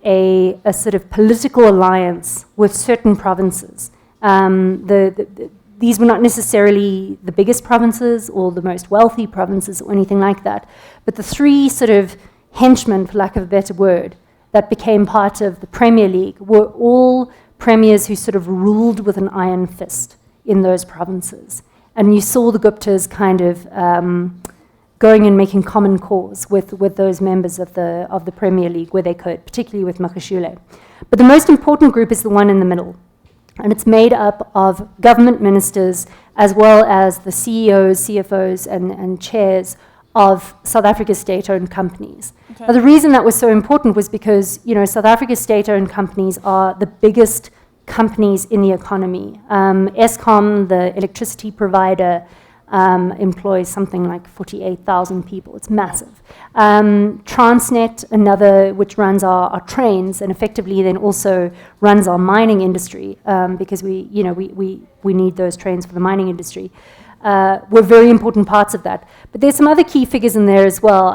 a sort of political alliance with certain provinces. These were not necessarily the biggest provinces or the most wealthy provinces or anything like that, but the three sort of henchmen, for lack of a better word, that became part of the Premier League were all premiers who sort of ruled with an iron fist in those provinces. And you saw the Guptas kind of going and making common cause with those members of the Premier League where they could, particularly with Magashule. But the most important group is the one in the middle. And it's made up of government ministers as well as the CEOs, CFOs, and chairs of South Africa's state-owned companies. Okay. Now, the reason that was so important was because, South Africa's state-owned companies are the biggest companies in the economy. Eskom, the electricity provider, employs something like 48,000 people. It's massive. Transnet, another which runs our trains and effectively then also runs our mining industry because we need those trains for the mining industry. Were very important parts of that. But there's some other key figures in there as well.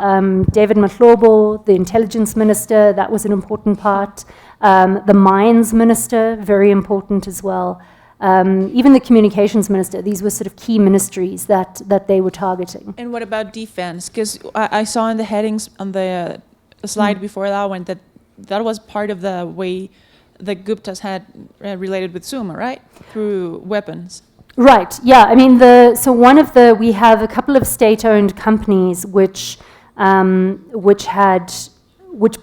David Mahlobo, the intelligence minister, that was an important part. The mines minister, very important as well. Even the communications minister, these were sort of key ministries that they were targeting. And what about defense? Because I saw in the headings on the slide before that one that was part of the way the Guptas had related with Zuma, right? Through weapons. Right. Yeah. I mean, we have a couple of state-owned companies which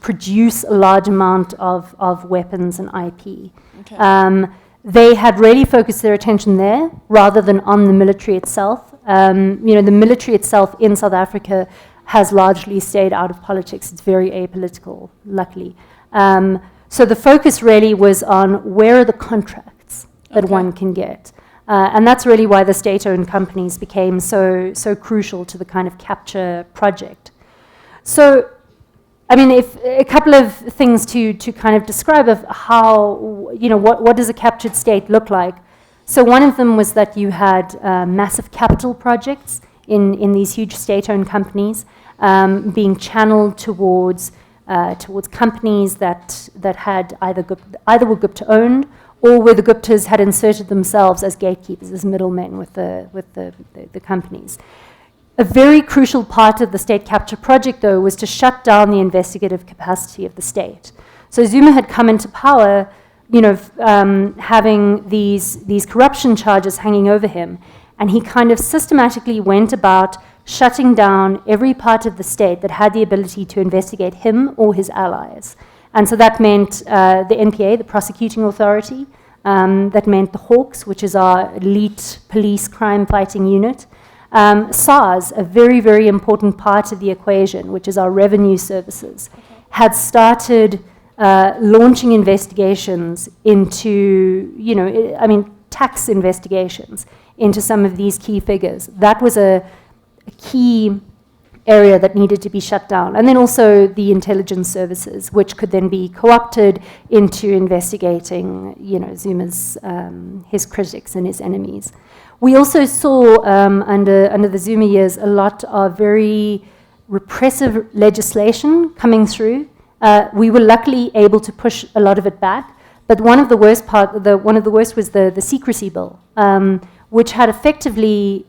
produce a large amount of weapons and IP. Okay. They had really focused their attention there rather than on the military itself. The military itself in South Africa has largely stayed out of politics. It's very apolitical, luckily. So the focus really was on where are the contracts that one can get. And that's really why the state-owned companies became so crucial to the kind of capture project. So, I mean, if a couple of things to kind of describe of how, what does a captured state look like? So one of them was that you had massive capital projects in these huge state-owned companies being channeled towards companies that had either were Gupta-owned or where the Guptas had inserted themselves as gatekeepers, as middlemen with the companies. A very crucial part of the state capture project, though, was to shut down the investigative capacity of the state. So Zuma had come into power, having these corruption charges hanging over him, and he kind of systematically went about shutting down every part of the state that had the ability to investigate him or his allies. And so that meant the NPA, the prosecuting authority, that meant the Hawks, which is our elite police crime-fighting unit, SARS, a very, very important part of the equation, which is our revenue services, had started launching investigations into, tax investigations into some of these key figures. That was a key area that needed to be shut down. And then also the intelligence services, which could then be co-opted into investigating, Zuma's, his critics and his enemies. We also saw under the Zuma years a lot of very repressive legislation coming through. We were luckily able to push a lot of it back, but one of the worst was the secrecy bill, which had effectively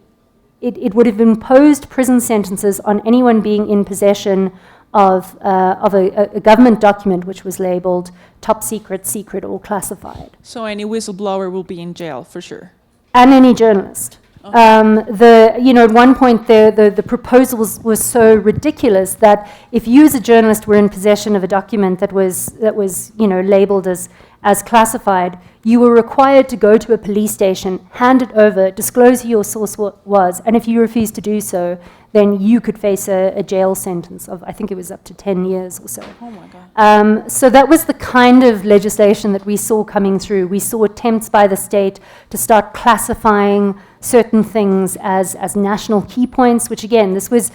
it would have imposed prison sentences on anyone being in possession of a government document which was labeled top secret, secret, or classified. So any whistleblower will be in jail for sure. And any journalist. Okay. At one point the proposal was so ridiculous that if you as a journalist were in possession of a document that was labeled as classified, you were required to go to a police station, hand it over, disclose who your source was, and if you refused to do so, then you could face a jail sentence of, I think it was up to 10 years or so. Oh my God. So that was the kind of legislation that we saw coming through. We saw attempts by the state to start classifying certain things as national key points, which again, this was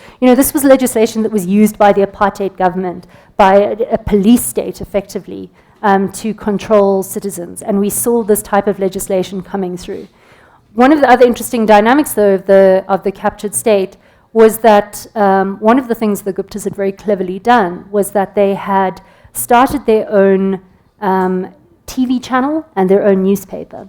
legislation that was used by the apartheid government, by a police state effectively, to control citizens. And we saw this type of legislation coming through. One of the other interesting dynamics, though, of the captured state was that one of the things the Guptas had very cleverly done was that they had started their own TV channel and their own newspaper.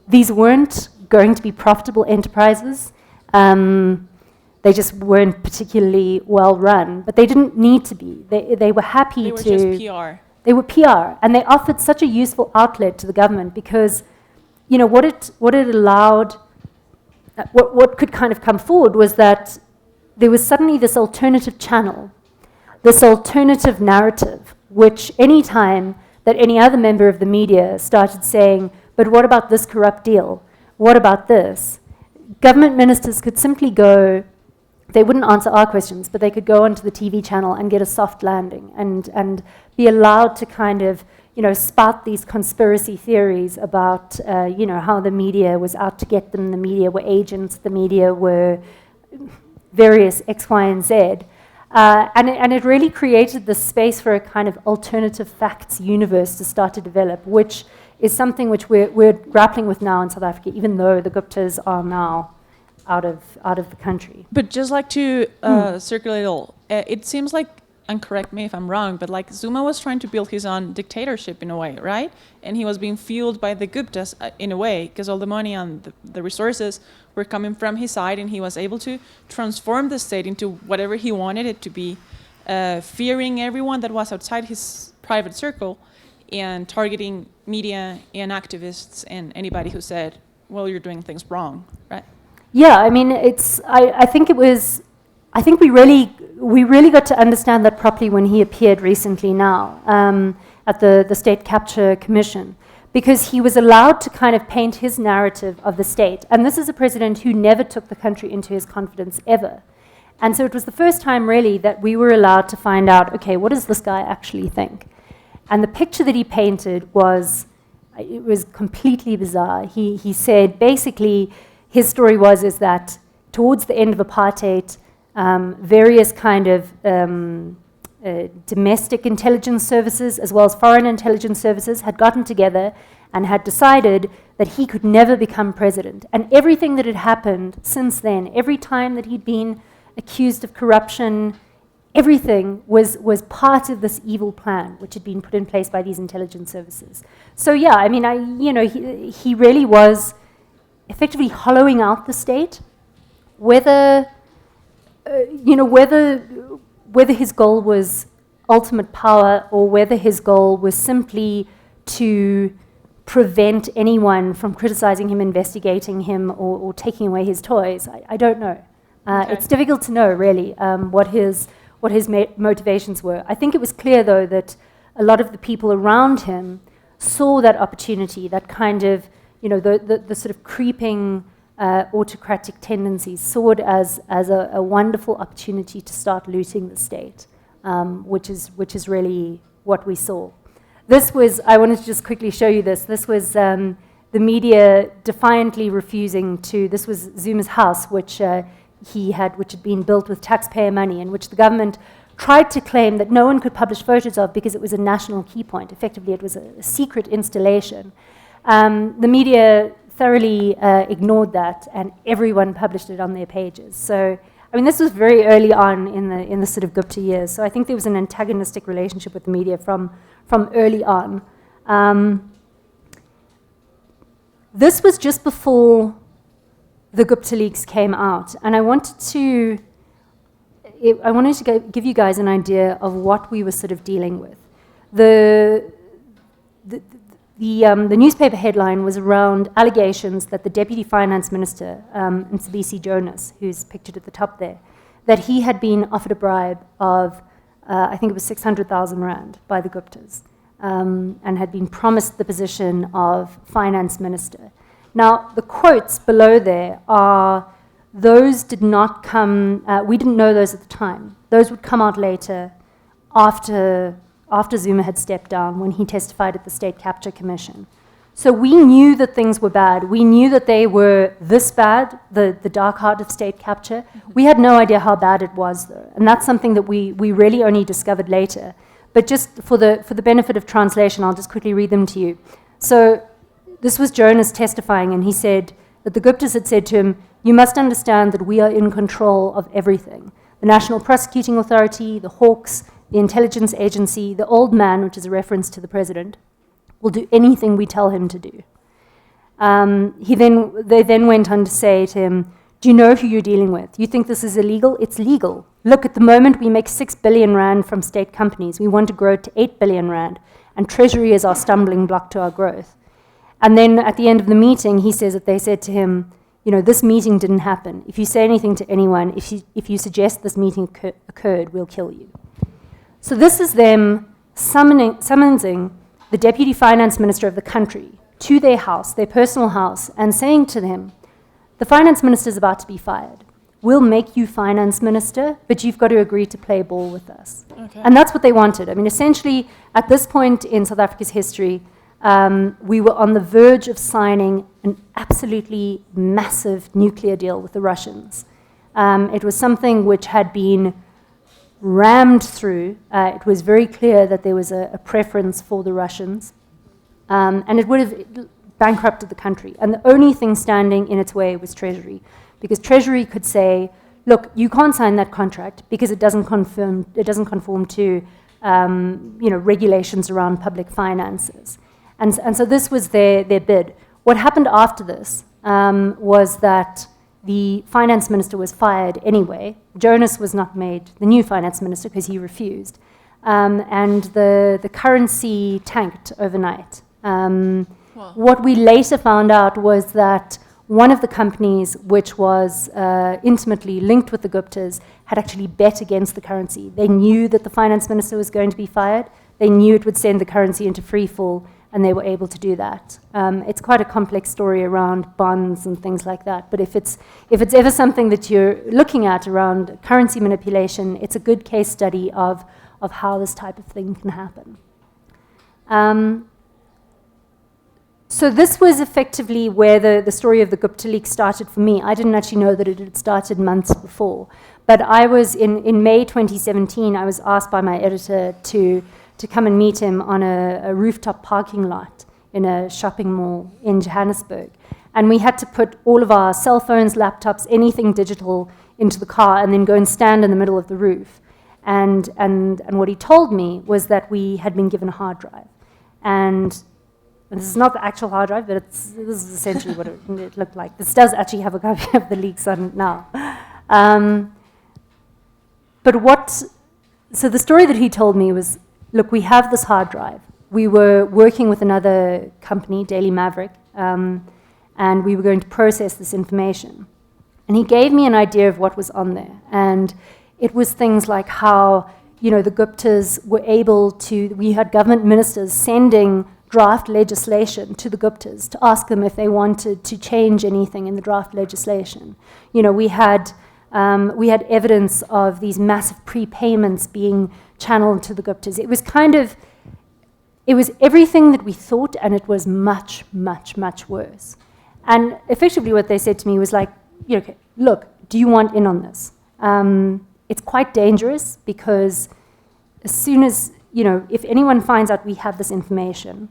These weren't going to be profitable enterprises. They just weren't particularly well run, but they didn't need to be. They were happy to... They were just PR. They were PR, and they offered such a useful outlet to the government because, what it allowed... What could kind of come forward was that there was suddenly this alternative channel, this alternative narrative, which any time that any other member of the media started saying, but what about this corrupt deal? What about this? Government ministers could simply go, they wouldn't answer our questions, but they could go onto the TV channel and get a soft landing and be allowed to kind of spout these conspiracy theories about, how the media was out to get them, the media were agents, the media were various X, Y, and Z. And it really created the space for a kind of alternative facts universe to start to develop, which is something which we're grappling with now in South Africa, even though the Guptas are now out of the country. But just like to circulate it all, it seems like, and correct me if I'm wrong, but like Zuma was trying to build his own dictatorship in a way, right? And he was being fueled by the Guptas in a way, because all the money and the resources were coming from his side, and he was able to transform the state into whatever he wanted it to be, fearing everyone that was outside his private circle. and targeting media and activists and anybody who said, well, you're doing things wrong, right? Yeah, I mean, I think we really got to understand that properly when he appeared recently now at the State Capture Commission, because he was allowed to kind of paint his narrative of the state. And this is a president who never took the country into his confidence ever. And so it was the first time really that we were allowed to find out, okay, what does this guy actually think? And the picture that he painted was completely bizarre. He said basically his story is that towards the end of apartheid, various kind of domestic intelligence services as well as foreign intelligence services had gotten together and had decided that he could never become president. And everything that had happened since then, every time that he'd been accused of corruption, everything was part of this evil plan which had been put in place by these intelligence services. So yeah, I mean, he really was effectively hollowing out the state. Whether his goal was ultimate power or whether his goal was simply to prevent anyone from criticizing him, investigating him, or taking away his toys, I don't know. Okay. It's difficult to know, really, what his motivations were. I think it was clear, though, that a lot of the people around him saw that opportunity, that kind of, the sort of creeping autocratic tendencies, saw it as a wonderful opportunity to start looting the state, which is really what we saw. This was, I wanted to just quickly show you this. This was the media defiantly refusing to, this was Zuma's house, which had been built with taxpayer money, and which the government tried to claim that no one could publish photos of because it was a national key point. Effectively, it was a secret installation. The media thoroughly ignored that, and everyone published it on their pages. So, I mean, this was very early on in the sort of Gupta years. So I think there was an antagonistic relationship with the media from early on. This was just before the Gupta Leaks came out, and I wanted to give you guys an idea of what we were sort of dealing with. The newspaper headline was around allegations that the Deputy Finance Minister, Mcebisi Jonas, who's pictured at the top there, that he had been offered a bribe of, I think it was 600,000 rand by the Guptas, and had been promised the position of Finance Minister. Now, the quotes below there are, those did not come, we didn't know those at the time. Those would come out later after Zuma had stepped down, when he testified at the State Capture Commission. So we knew that things were bad. We knew that they were this bad, the dark heart of state capture. We had no idea how bad it was, though. And that's something that we really only discovered later. But just for the benefit of translation, I'll just quickly read them to you. So this was Jonas testifying, and he said that the Guptas had said to him, "You must understand that we are in control of everything. The National Prosecuting Authority, the Hawks, the intelligence agency, the old man," which is a reference to the president, "will do anything we tell him to do." They then went on to say to him, "Do you know who you're dealing with? You think this is illegal? It's legal. Look, at the moment we make 6 billion rand from state companies. We want to grow it to 8 billion rand, and Treasury is our stumbling block to our growth." And then at the end of the meeting, he says that they said to him, "This meeting didn't happen. If you say anything to anyone, if you suggest this meeting occurred, we'll kill you." So this is them summoning the Deputy Finance Minister of the country to their house, their personal house, and saying to them, "The Finance Minister is about to be fired. We'll make you Finance Minister, but you've got to agree to play ball with us." Okay. And that's what they wanted. I mean, essentially, at this point in South Africa's history, we were on the verge of signing an absolutely massive nuclear deal with the Russians. It was something which had been rammed through. It was very clear that there was a preference for the Russians, and it would have bankrupted the country. And the only thing standing in its way was Treasury, because Treasury could say, "Look, you can't sign that contract because it doesn't conform to regulations around public finances." And so this was their bid. What happened after this was that the finance minister was fired anyway. Jonas was not made the new finance minister because he refused. and the currency tanked overnight. Wow. What we later found out was that one of the companies, which was intimately linked with the Guptas, had actually bet against the currency. They knew that the finance minister was going to be fired. They knew it would send the currency into free fall, and they were able to do that. It's quite a complex story around bonds and things like that. But if it's ever something that you're looking at around currency manipulation, it's a good case study of how this type of thing can happen. So this was effectively where the story of the Gupta Leaks started for me. I didn't actually know that it had started months before. But I was, in May 2017, I was asked by my editor to come and meet him on a rooftop parking lot in a shopping mall in Johannesburg. And we had to put all of our cell phones, laptops, anything digital into the car and then go and stand in the middle of the roof. And what he told me was that we had been given a hard drive. And this is not the actual hard drive, but this is essentially what it looked like. This does actually have a copy of the leaks on it now. So the story that he told me was, look, we have this hard drive. We were working with another company, Daily Maverick, and we were going to process this information. And he gave me an idea of what was on there. And it was things like how, the Guptas were able to, we had government ministers sending draft legislation to the Guptas to ask them if they wanted to change anything in the draft legislation. We had evidence of these massive prepayments being channeled to the Guptas. It was everything that we thought, and it was much, much, much worse. And effectively what they said to me was like, okay, look, do you want in on this? It's quite dangerous because as soon as, if anyone finds out we have this information,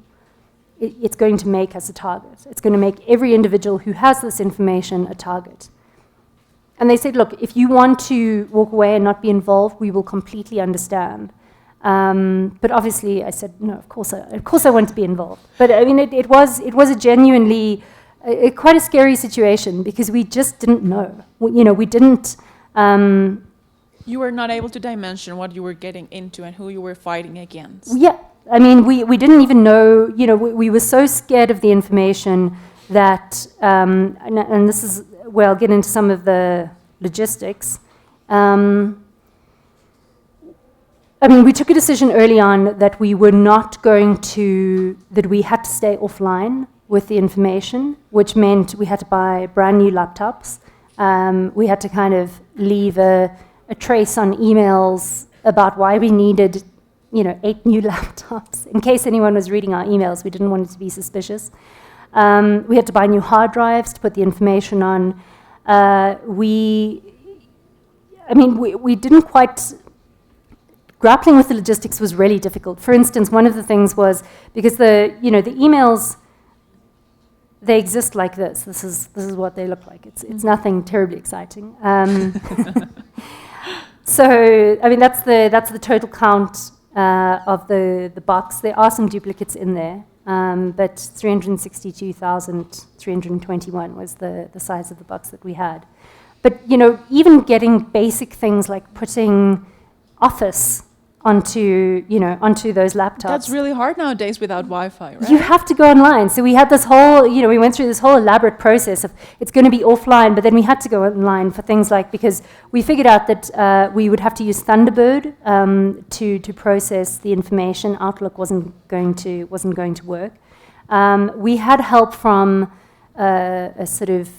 it's going to make us a target. It's going to make every individual who has this information a target. And they said, look, if you want to walk away and not be involved, we will completely understand. But obviously, I said, no, of course I want to be involved. But I mean, it was a genuinely, quite a scary situation because we just didn't know. We didn't... You were not able to dimension what you were getting into and who you were fighting against. Yeah, I mean, we didn't even know, we were so scared of the information that, and this is where I'll get into some of the logistics. I mean, we took a decision early on that we were not going to, that we had to stay offline with the information, which meant we had to buy brand new laptops. We had to kind of leave a trace on emails about why we needed, 8 new laptops. In case anyone was reading our emails, we didn't want it to be suspicious. We had to buy new hard drives to put the information on. We didn't quite... Grappling with the logistics was really difficult. For instance, one of the things was, because the emails, they exist like this. This is what they look like. It's nothing terribly exciting. So, I mean, that's the total count of the box. There are some duplicates in there, but 362,321 was the size of the box that we had. But, even getting basic things like putting Office onto those laptops. That's really hard nowadays without Wi-Fi, right? You have to go online. So we had this whole, we went through this whole elaborate process of it's going to be offline, but then we had to go online for things like, because we figured out that we would have to use Thunderbird to process the information. Outlook wasn't going to work. We had help from a sort of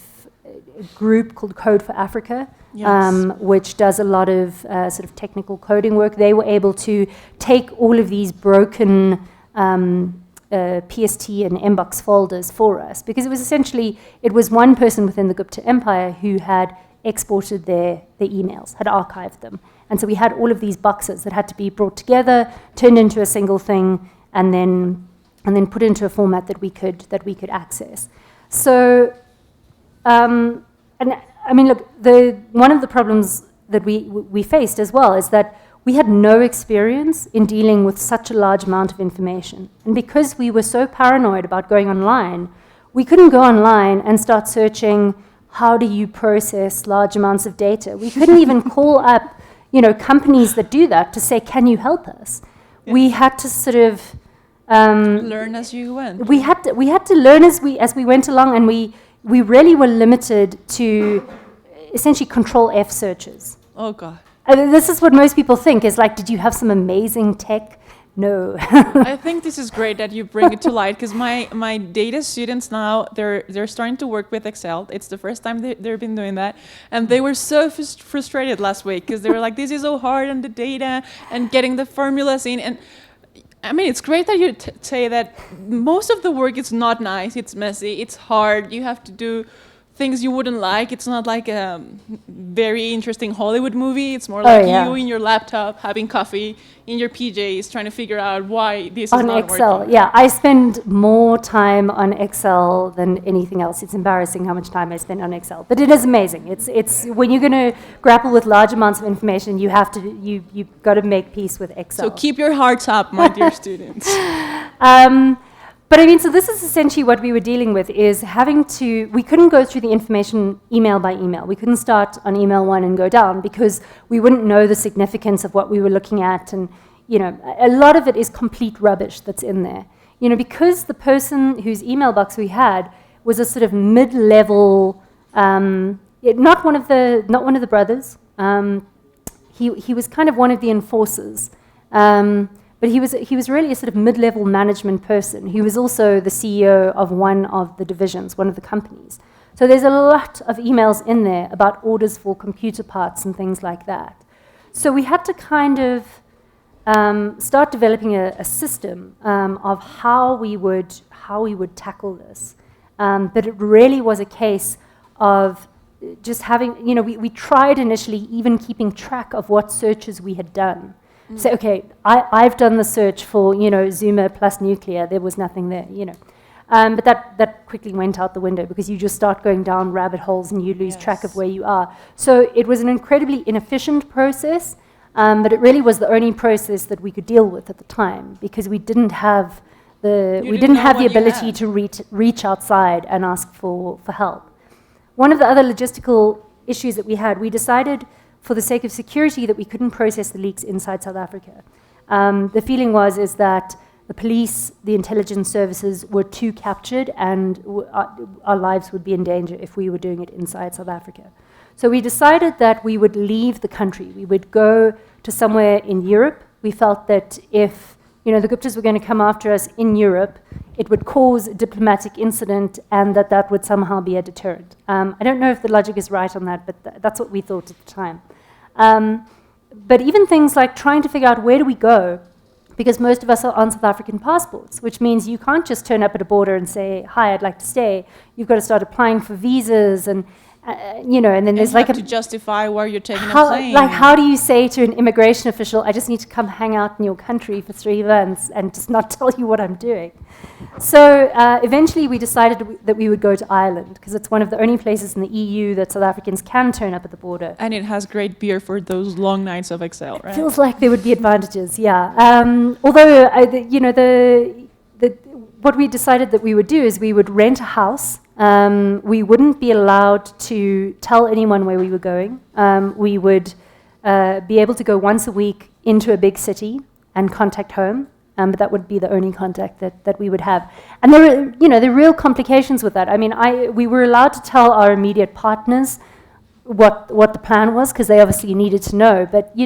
group called Code for Africa, yes. Which does a lot of sort of technical coding work. They were able to take all of these broken PST and Mbox folders for us, because it was essentially, it was one person within the Gupta Empire who had exported their emails, had archived them. And so we had all of these boxes that had to be brought together, turned into a single thing, and then put into a format that we could access. So, and I mean, look, one of the problems that we faced as well is that we had no experience in dealing with such a large amount of information. And because we were so paranoid about going online, we couldn't go online and start searching, how do you process large amounts of data? We couldn't even call up, companies that do that to say, can you help us? Yeah. We had to sort of learn as you went. we had to learn as we went along, and we really were limited to essentially control F searches. Oh God. This is what most people think is like, did you have some amazing tech? No. I think this is great that you bring it to light, because my data students now, they're starting to work with Excel. It's the first time they've been doing that, and they were so frustrated last week because they were like, this is so hard on the data and getting the formulas in. And I mean, it's great that you say that most of the work is not nice, it's messy, it's hard, you have to do things you wouldn't like. It's not like a very interesting Hollywood movie. It's more like you in your laptop having coffee in your PJs trying to figure out why this is not Excel. working. Yeah, I spend more time on Excel than anything else. It's embarrassing how much time I spend on Excel, but it is amazing. It's when you're going to grapple with large amounts of information, you've got to make peace with Excel. So keep your hearts up, my dear students. But I mean, so this is essentially what we were dealing with, is we couldn't go through the information email by email. We couldn't start on email 1 and go down, because we wouldn't know the significance of what we were looking at. And, a lot of it is complete rubbish that's in there. Because the person whose email box we had was a sort of mid-level, not one of the brothers. He was kind of one of the enforcers. But he was really a sort of mid-level management person. He was also the CEO of one of the divisions, one of the companies. So there's a lot of emails in there about orders for computer parts and things like that. So we had to kind of start developing a system of how we would tackle this. But it really was a case of just having, we tried initially even keeping track of what searches we had done. Say, okay, I've done the search for, Zuma plus nuclear. There was nothing there, But that quickly went out the window, because you just start going down rabbit holes and you lose track of where you are. So it was an incredibly inefficient process, but it really was the only process that we could deal with at the time, because we didn't have the ability to reach outside and ask for help. One of the other logistical issues that we decided, for the sake of security, that we couldn't process the leaks inside South Africa. The feeling is that the police, the intelligence services were too captured, and our lives would be in danger if we were doing it inside South Africa. So we decided that we would leave the country. We would go to somewhere in Europe. We felt that if the Guptas were going to come after us in Europe, it would cause a diplomatic incident, and that would somehow be a deterrent. I don't know if the logic is right on that, but that's what we thought at the time. But even things like trying to figure out where do we go, because most of us are on South African passports, which means you can't just turn up at a border and say, hi, I'd like to stay. You've got to start applying for visas, and and then there's like to justify where you're taking a plane. Like, how do you say to an immigration official, I just need to come hang out in your country for 3 months and just not tell you what I'm doing? So eventually we decided that we would go to Ireland, because it's one of the only places in the EU that South Africans can turn up at the border. And it has great beer for those long nights of Excel, right? Feels like there would be advantages, yeah. Although, what we decided that we would do is we would rent a house. We wouldn't be allowed to tell anyone where we were going. We would be able to go once a week into a big city and contact home, but that would be the only contact that we would have. And there are real complications with that. I mean, we were allowed to tell our immediate partners what the plan was, because they obviously needed to know. But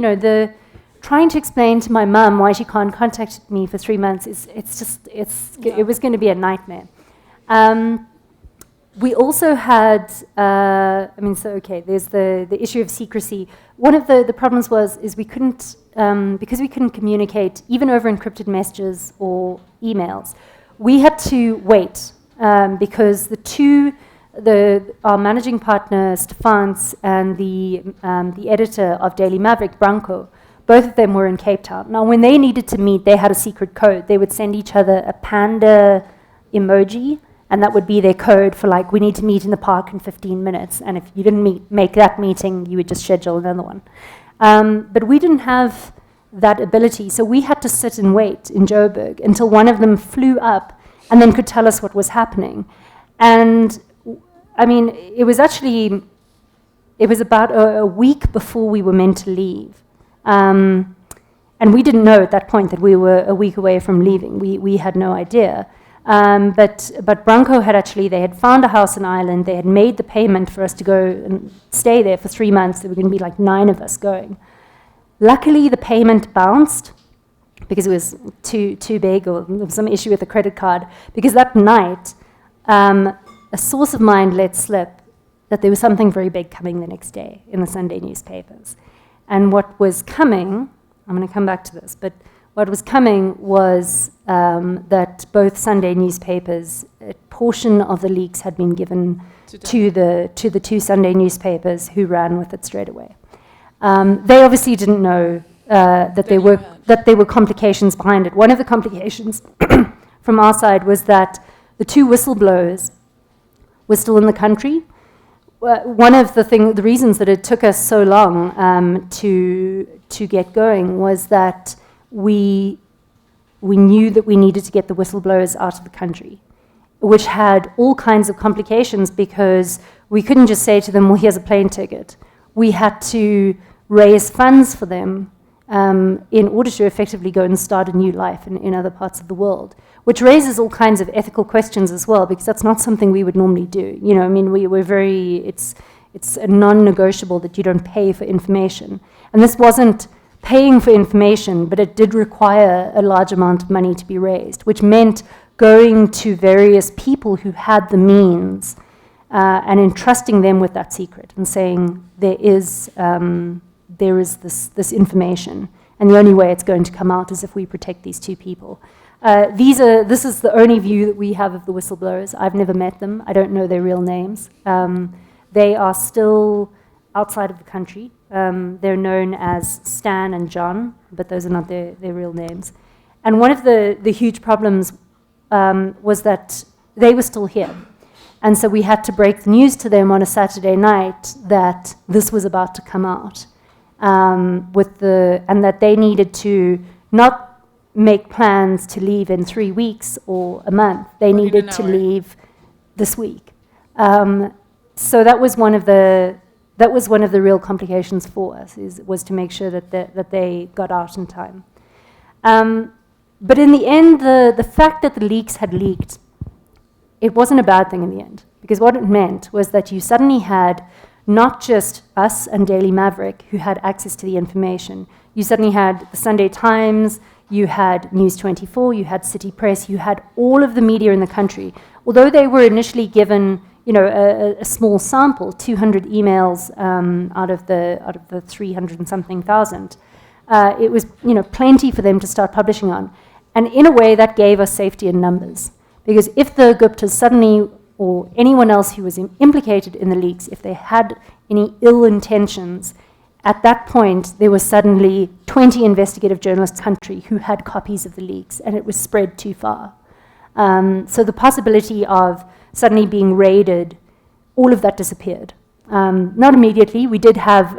trying to explain to my mum why she can't contact me for 3 months it was going to be a nightmare. We also had, there's the issue of secrecy. One of the problems is we couldn't, because we couldn't communicate, even over encrypted messages or emails, we had to wait, because our managing partner, Stefans, and the editor of Daily Maverick, Branko, both of them were in Cape Town. Now, when they needed to meet, they had a secret code. They would send each other a panda emoji, and that would be their code for, like, we need to meet in the park in 15 minutes. And if you didn't make that meeting, you would just schedule another one. But we didn't have that ability, so we had to sit and wait in Joburg until one of them flew up and then could tell us what was happening. And, I mean, it was about a week before we were meant to leave And we didn't know at that point that we were a week away from leaving. We had no idea. But Branco they had found a house in Ireland. They had made the payment for us to go and stay there for 3 months. There were going to be like 9 of us going. Luckily, the payment bounced because it was too big, or there was some issue with the credit card. Because that night, a source of mine let slip that there was something very big coming the next day in the Sunday newspapers. And what was coming, I'm going to come back to this, but what was coming was that both Sunday newspapers, a portion of the leaks had been given to the 2 Sunday newspapers who ran with it straight away. They obviously didn't know that there were complications behind it. One of the complications from our side was that the 2 whistleblowers were still in the country. One of the reasons that it took us so long to get going was that we knew that we needed to get the whistleblowers out of the country, which had all kinds of complications because we couldn't just say to them, well, here's a plane ticket. We had to raise funds for them in order to effectively go and start a new life in other parts of the world, which raises all kinds of ethical questions as well, because that's not something we would normally do. You know, I mean, we're very, it's a non-negotiable that you don't pay for information. And this wasn't paying for information, but it did require a large amount of money to be raised, which meant going to various people who had the means and entrusting them with that secret and saying, there is this information, and the only way it's going to come out is if we protect these 2 people. This is the only view that we have of the whistleblowers. I've never met them. I don't know their real names. They are still outside of the country. They're known as Stan and John, but those are not their real names. And one of the huge problems was that they were still here. And so we had to break the news to them on a Saturday night that this was about to come out, and that they needed to not make plans to leave in 3 weeks or a month. They needed to leave this week. So that was one of the real complications for us, was to make sure that they got out in time. But in the end, the fact that the leaks had leaked, it wasn't a bad thing in the end, because what it meant was that you suddenly had not just us and Daily Maverick who had access to the information. You suddenly had the Sunday Times, you had News 24, you had City Press, you had all of the media in the country. Although they were initially given, you know, a small sample, 200 emails out of the 300 and something thousand, it was, you know, plenty for them to start publishing on. And in a way, that gave us safety in numbers. Because if the Guptas suddenly, or anyone else who was implicated in the leaks, if they had any ill intentions, at that point, there was suddenly 20 investigative journalists in the country who had copies of the leaks, and it was spread too far. So the possibility of suddenly being raided, all of that disappeared. Not immediately. We did have,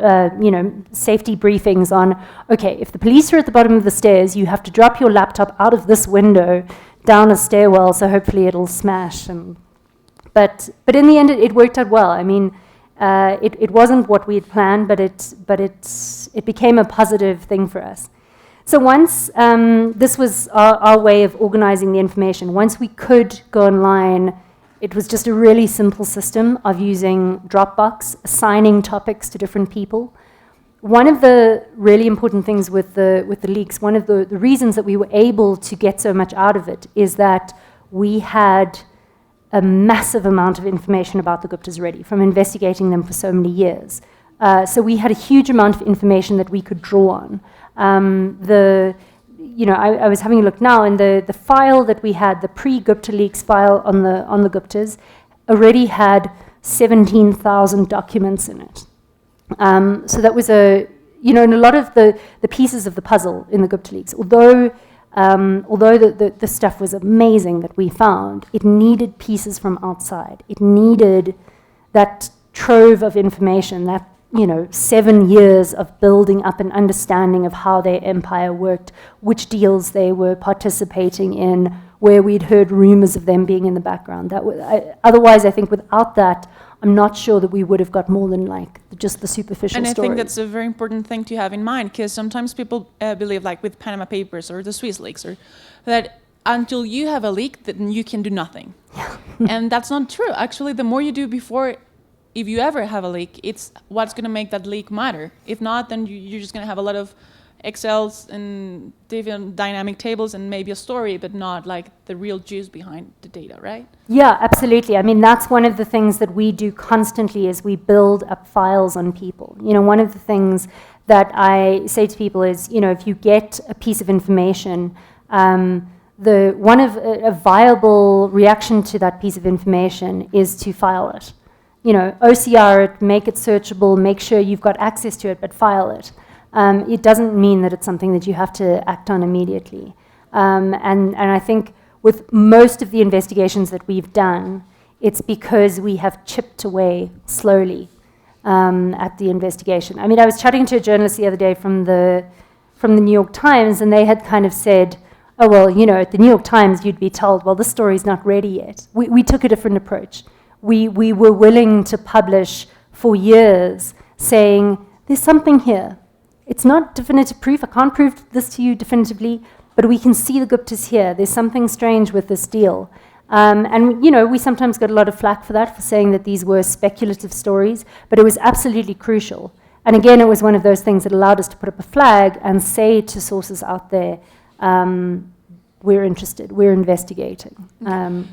safety briefings on, okay, if the police are at the bottom of the stairs, you have to drop your laptop out of this window down a stairwell, so hopefully it'll smash. But in the end, it worked out well. I mean, it wasn't what we had planned, but it became a positive thing for us. So once, this was our way of organizing the information. Once we could go online, it was just a really simple system of using Dropbox, assigning topics to different people. One of the really important things with the leaks, one of the reasons that we were able to get so much out of it, is that we had a massive amount of information about the Guptas already, from investigating them for so many years. So we had a huge amount of information that we could draw on. I was having a look now, and the file that we had, the pre-Gupta Leaks file on the Guptas, already had 17,000 documents in it. So that was and a lot of the pieces of the puzzle in the Gupta Leaks, although the stuff was amazing that we found, it needed pieces from outside. It needed that trove of information, that 7 years of building up an understanding of how their empire worked, which deals they were participating in, where we'd heard rumors of them being in the background. Otherwise, I think without that, I'm not sure that we would have got more than like just the superficial And I stories. think that's a very important thing to have in mind, because sometimes people believe, like with Panama Papers or the Swiss leaks, or that until you have a leak, then you can do nothing. And that's not true. Actually, the more you do before, if you ever have a leak, it's what's going to make that leak matter. If not, then you're just going to have a lot of Excels and different dynamic tables and maybe a story, but not like the real juice behind the data, right? Yeah, absolutely. I mean, that's one of the things that we do constantly is we build up files on people. You know, one of the things that I say to people is, you know, if you get a piece of information, a viable reaction to that piece of information is to file it. You know, OCR it, make it searchable, make sure you've got access to it, but file it. It doesn't mean that it's something that you have to act on immediately. And I think with most of the investigations that we've done, it's because we have chipped away slowly at the investigation. I mean, I was chatting to a journalist the other day from the New York Times, and they had kind of said, oh, well, you know, at the New York Times, you'd be told, well, this story's not ready yet. We took a different approach. We were willing to publish for years saying, there's something here. It's not definitive proof. I can't prove this to you definitively, but we can see the Guptas here. There's something strange with this deal. And, you know, we sometimes got a lot of flack for that, for saying that these were speculative stories, but it was absolutely crucial. And again, it was one of those things that allowed us to put up a flag and say to sources out there, we're interested, we're investigating.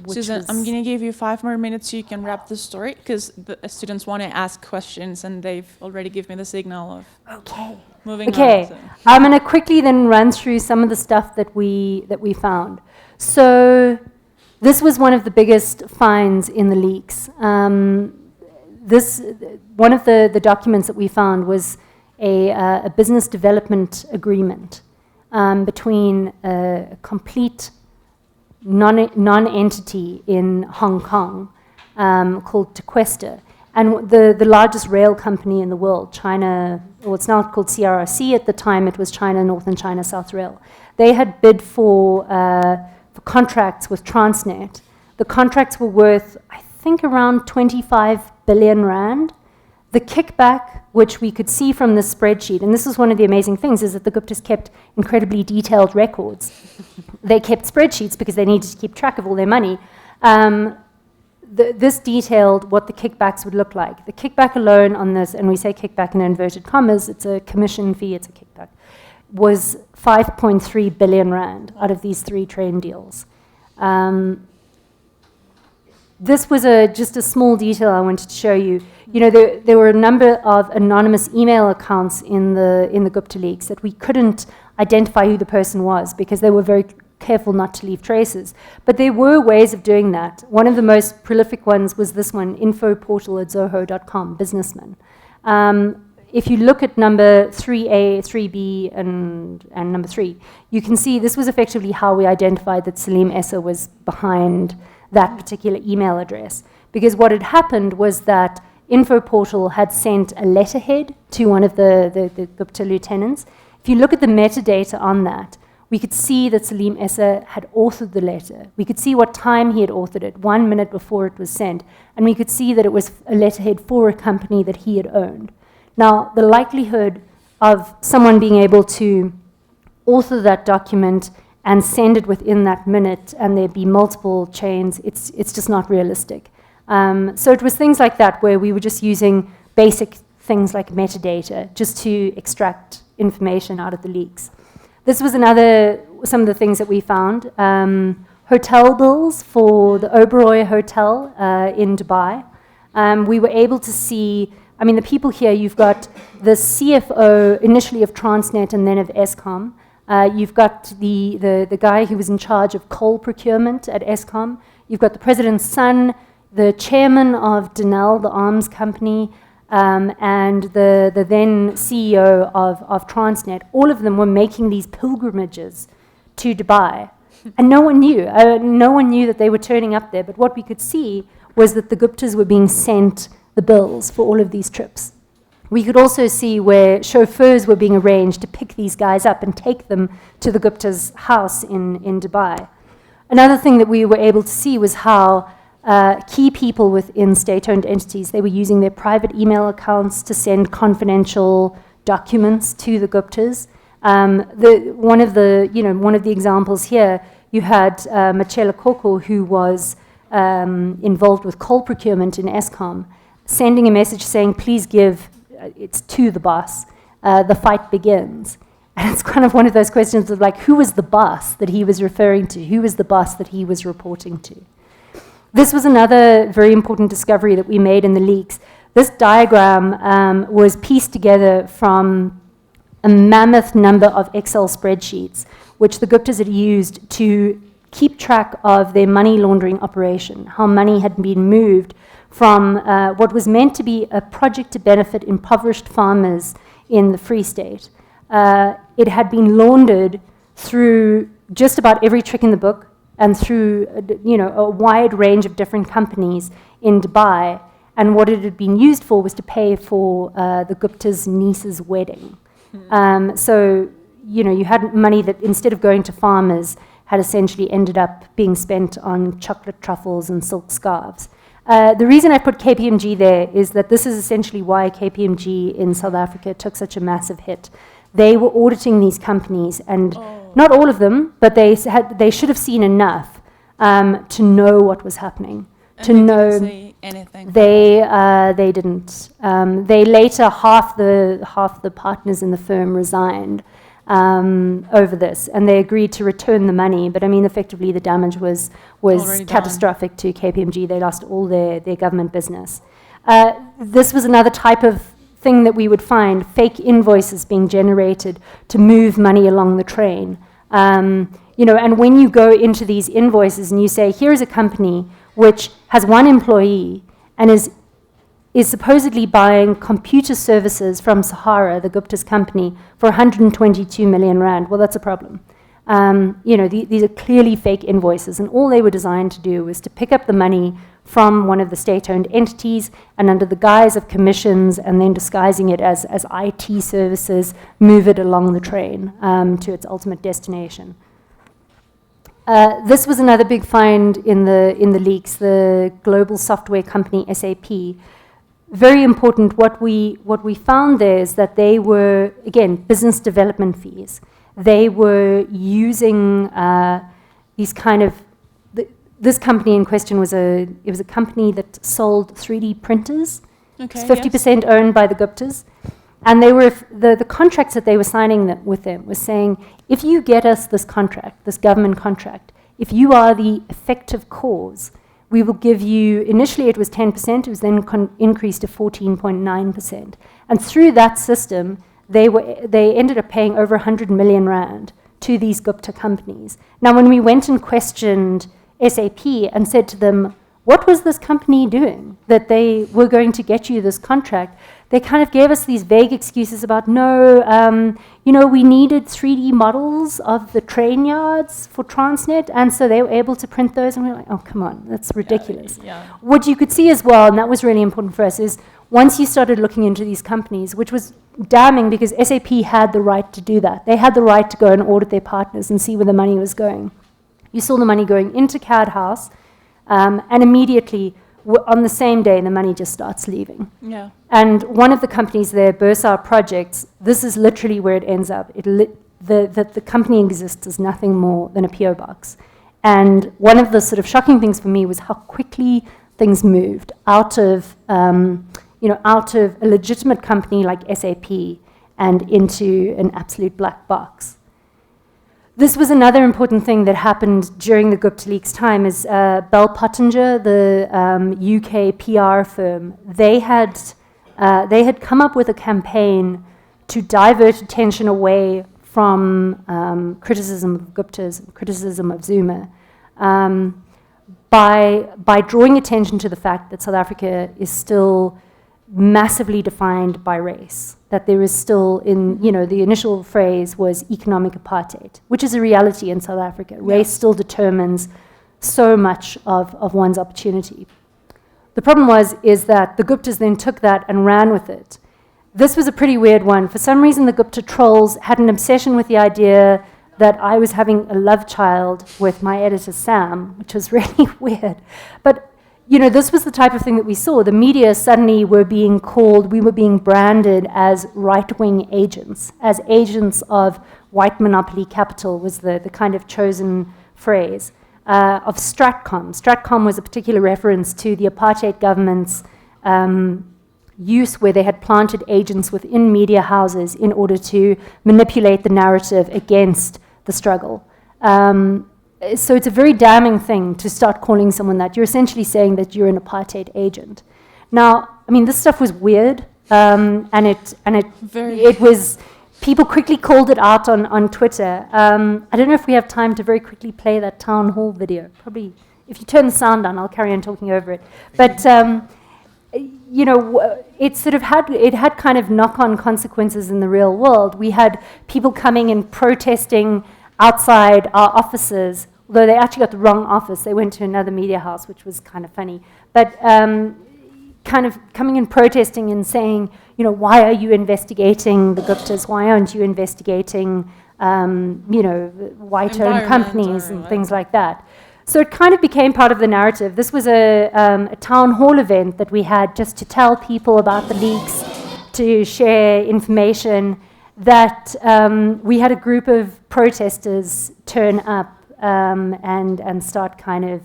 Susan, I'm going to give you 5 more minutes so you can wrap the story, because the students want to ask questions and they've already given me the signal of moving on. So. I'm going to quickly then run through some of the stuff that we found. So this was one of the biggest finds in the leaks. One of the documents that we found was a business development agreement between a complete non-entity in Hong Kong called Tequesta, and the largest rail company in the world, China, well, it's now called CRRC. At the time, it was China Northern China South Rail. They had bid for contracts with Transnet. The contracts were worth, I think, around 25 billion rand. The kickback, which we could see from this spreadsheet, and this is one of the amazing things, is that the Guptas kept incredibly detailed records. They kept spreadsheets because they needed to keep track of all their money. This detailed what the kickbacks would look like. The kickback alone on this, and we say kickback in inverted commas, it's a commission fee, it's a kickback, was 5.3 billion rand out of these 3 train deals. This was just a small detail I wanted to show you. You know, there were a number of anonymous email accounts in the Gupta Leaks that we couldn't identify who the person was because they were very careful not to leave traces. But there were ways of doing that. One of the most prolific ones was this one, infoportal@zoho.com, businessman. If you look at number 3A, 3B, and number 3, you can see this was effectively how we identified that Salim Essa was behind that particular email address. Because what had happened was that Infoportal had sent a letterhead to one of the Gupta lieutenants. If you look at the metadata on that, we could see that Salim Essa had authored the letter. We could see what time he had authored it, 1 minute before it was sent. And we could see that it was a letterhead for a company that he had owned. Now, the likelihood of someone being able to author that document and send it within that minute and there be multiple chains, it's just not realistic. So it was things like that where we were just using basic things like metadata just to extract information out of the leaks. This was some of the things that we found. Hotel bills for the Oberoi Hotel in Dubai. We were able to see, I mean, the people here, you've got the CFO initially of Transnet and then of Eskom. You've got the guy who was in charge of coal procurement at Eskom. You've got the president's son, the chairman of Denel, the arms company, and the then CEO of Transnet. All of them were making these pilgrimages to Dubai. And no one knew. No one knew that they were turning up there. But what we could see was that the Guptas were being sent the bills for all of these trips. We could also see where chauffeurs were being arranged to pick these guys up and take them to the Gupta's house in Dubai. Another thing that we were able to see was how key people within state-owned entities. They were using their private email accounts to send confidential documents to the Guptas. One of the examples here, you had Machela Koko, who was involved with coal procurement in Eskom, sending a message saying, please give, it's to the boss, the fight begins. And it's kind of one of those questions of like, who was the boss that he was referring to? Who was the boss that he was reporting to? This was another very important discovery that we made in the leaks. This diagram was pieced together from a mammoth number of Excel spreadsheets, which the Guptas had used to keep track of their money laundering operation, how money had been moved from what was meant to be a project to benefit impoverished farmers in the Free State. It had been laundered through just about every trick in the book and through a wide range of different companies in Dubai. And what it had been used for was to pay for the Gupta's niece's wedding. So, you had money that instead of going to farmers had essentially ended up being spent on chocolate truffles and silk scarves. The reason I put KPMG there is that this is essentially why KPMG in South Africa took such a massive hit. They were auditing these companies, and not all of them, but they should have seen enough to know what was happening. And to they know didn't say anything. they didn't. They later half the partners in the firm resigned over this, and they agreed to return the money. But I mean, effectively, the damage was Already catastrophic to KPMG. They lost all their government business. This was another type of thing that we would find, fake invoices being generated to move money along the train. And when you go into these invoices and you say, here's a company which has one employee and is supposedly buying computer services from Sahara, the Gupta's company, for 122 million rand, well, that's a problem. These are clearly fake invoices, and all they were designed to do was to pick up the money from one of the state-owned entities and under the guise of commissions and then disguising it as IT services, move it along the train to its ultimate destination. This was another big find in the leaks, the global software company SAP. Very important, what we found there is that they were, again, business development fees. They were using these kind of, this company in question was a company that sold 3D printers. Okay, It's 50% owned by the Guptas. And they were the contracts that they were signing with them was saying, if you get us this contract, this government contract, if you are the effective cause, we will give you, initially it was 10%, it was then increased to 14.9%. And through that system, they ended up paying over 100 million rand to these Gupta companies. Now, when we went and questioned SAP and said to them, what was this company doing that they were going to get you this contract? They kind of gave us these vague excuses about, we needed 3D models of the train yards for Transnet, and so they were able to print those, and we were like, oh, come on, that's ridiculous. Yeah. What you could see as well, and that was really important for us, is once you started looking into these companies, which was damning because SAP had the right to do that. They had the right to go and audit their partners and see where the money was going. You saw the money going into CAD House, and immediately, on the same day, the money just starts leaving. Yeah. And one of the companies there, Bursar Projects, this is literally where it ends up. The company exists as nothing more than a PO box. And one of the sort of shocking things for me was how quickly things moved out of a legitimate company like SAP and into an absolute black box. This was another important thing that happened during the Gupta Leaks time is Bell Pottinger, the UK PR firm, they had come up with a campaign to divert attention away from criticism of Gupta's, criticism of Zuma, by drawing attention to the fact that South Africa is still massively defined by race, that there is still, the initial phrase was economic apartheid, which is a reality in South Africa. Race still determines so much of one's opportunity. The problem is that the Guptas then took that and ran with it. This was a pretty weird one. For some reason, the Gupta trolls had an obsession with the idea that I was having a love child with my editor, Sam, which was really weird. But this was the type of thing that we saw. The media suddenly we were being branded as right-wing agents, as agents of white monopoly capital was the kind of chosen phrase, of Stratcom. Stratcom was a particular reference to the apartheid government's use where they had planted agents within media houses in order to manipulate the narrative against the struggle. So it's a very damning thing to start calling someone that. You're essentially saying that you're an apartheid agent. Now, I mean, this stuff was weird, and it was. People quickly called it out on Twitter. I don't know if we have time to very quickly play that town hall video. Probably, if you turn the sound down, I'll carry on talking over it. But it sort of had kind of knock-on consequences in the real world. We had people coming and protesting outside our offices, although they actually got the wrong office. They went to another media house, which was kind of funny. But kind of coming and protesting and saying, why are you investigating the Guptas? Why aren't you investigating, white-owned companies and things like that? So it kind of became part of the narrative. This was a town hall event that we had just to tell people about the leaks, to share information, that we had a group of protesters turn up and start kind of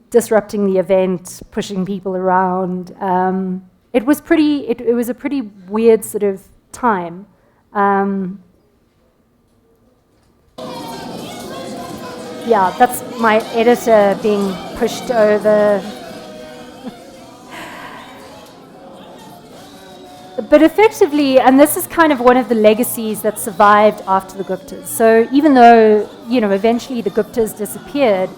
disrupting the event, pushing people around. It was a pretty weird sort of time. Yeah, that's my editor being pushed over. But effectively, and this is kind of one of the legacies that survived after the Guptas. So even though, eventually the Guptas disappeared,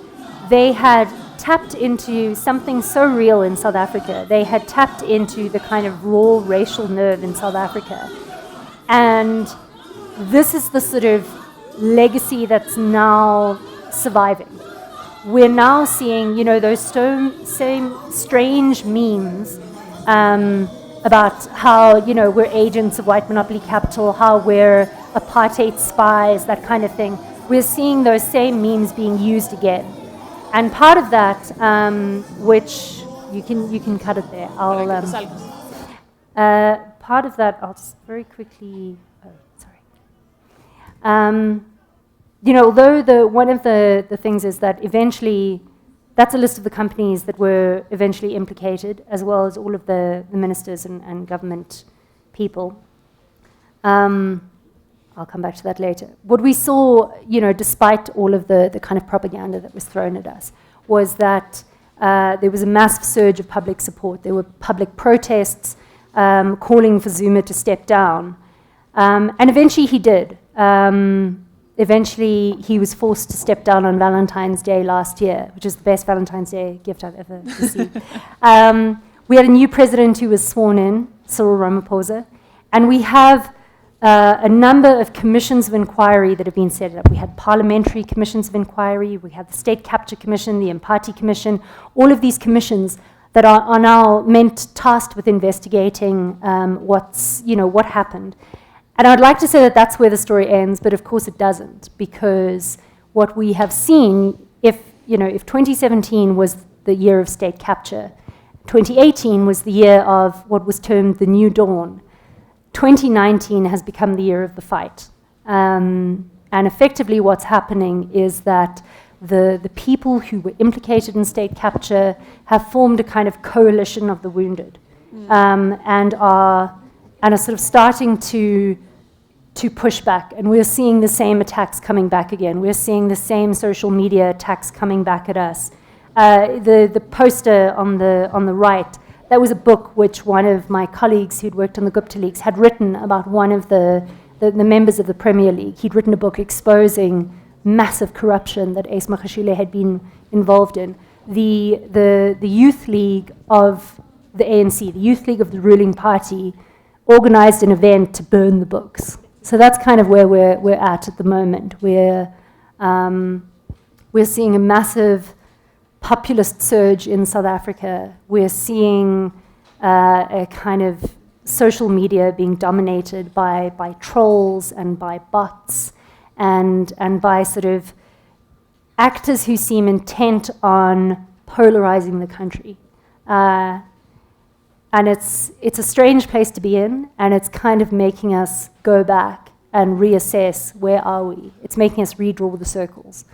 they had tapped into something so real in South Africa. They had tapped into the kind of raw racial nerve in South Africa. And this is the sort of legacy that's now surviving. We're now seeing, those same strange memes about how, we're agents of white monopoly capital, how we're apartheid spies, that kind of thing. We're seeing those same memes being used again. And part of that, which you can cut it there. Part of that, I'll just very quickly. Although one of the things is that eventually, that's a list of the companies that were eventually implicated, as well as all of the ministers and government people. I'll come back to that later. What we saw, despite all of the kind of propaganda that was thrown at us, was that there was a massive surge of public support. There were public protests calling for Zuma to step down. And eventually he did. Eventually he was forced to step down on Valentine's Day last year, which is the best Valentine's Day gift I've ever received. We had a new president who was sworn in, Cyril Ramaphosa, and we have a number of commissions of inquiry that have been set up. We had parliamentary commissions of inquiry, we had the State Capture Commission, the Empati Commission, all of these commissions that are now tasked with investigating what happened. And I'd like to say that that's where the story ends, but of course it doesn't, because what we have seen, if 2017 was the year of state capture, 2018 was the year of what was termed the New Dawn, 2019 has become the year of the fight. And effectively what's happening is that the people who were implicated in state capture have formed a kind of coalition of the wounded, and are sort of starting to push back. And we're seeing the same attacks coming back again. We're seeing the same social media attacks coming back at us. The poster on the right, that was a book which one of my colleagues who'd worked on the Gupta Leaks had written about one of the members of the Premier League. He'd written a book exposing massive corruption that Ace Magashule had been involved in. The youth league of the ANC, the youth league of the ruling party, organized an event to burn the books. So that's kind of where we're at the moment. We're seeing a massive populist surge in South Africa. We're seeing a kind of social media being dominated by trolls and by bots and by sort of actors who seem intent on polarizing the country. And it's a strange place to be in, and it's kind of making us go back and reassess, where are we? It's making us redraw the circles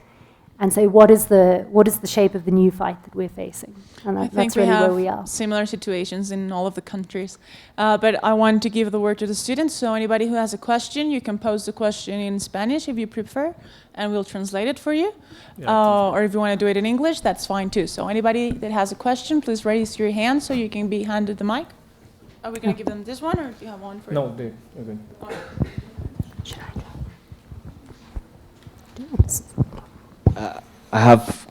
and say, what is the shape of the new fight that we're facing? And that's really where we are. Similar situations in all of the countries. But I want to give the word to the students. So anybody who has a question, you can pose the question in Spanish if you prefer, and we'll translate it for you. Or if you want to do it in English, that's fine too. So anybody that has a question, please raise your hand so you can be handed the mic. Are we going to give them this one, or do you have one for No, they're good. Should I I have...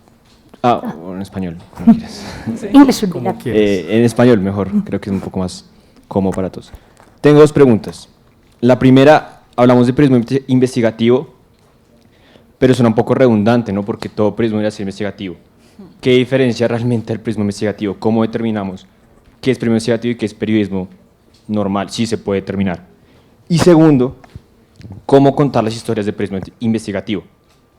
en español, como quieras. English would be Como better. quieras. En español mejor, creo que es un poco más cómodo para todos. Tengo dos preguntas. La primera, hablamos de periodismo investigativo, pero suena un poco redundante, ¿no? Porque todo periodismo debería ser investigativo. ¿Qué diferencia realmente el periodismo investigativo? ¿Cómo determinamos qué es periodismo investigativo y qué es periodismo normal? Sí se puede determinar. Y segundo, ¿cómo contar las historias de periodismo investigativo?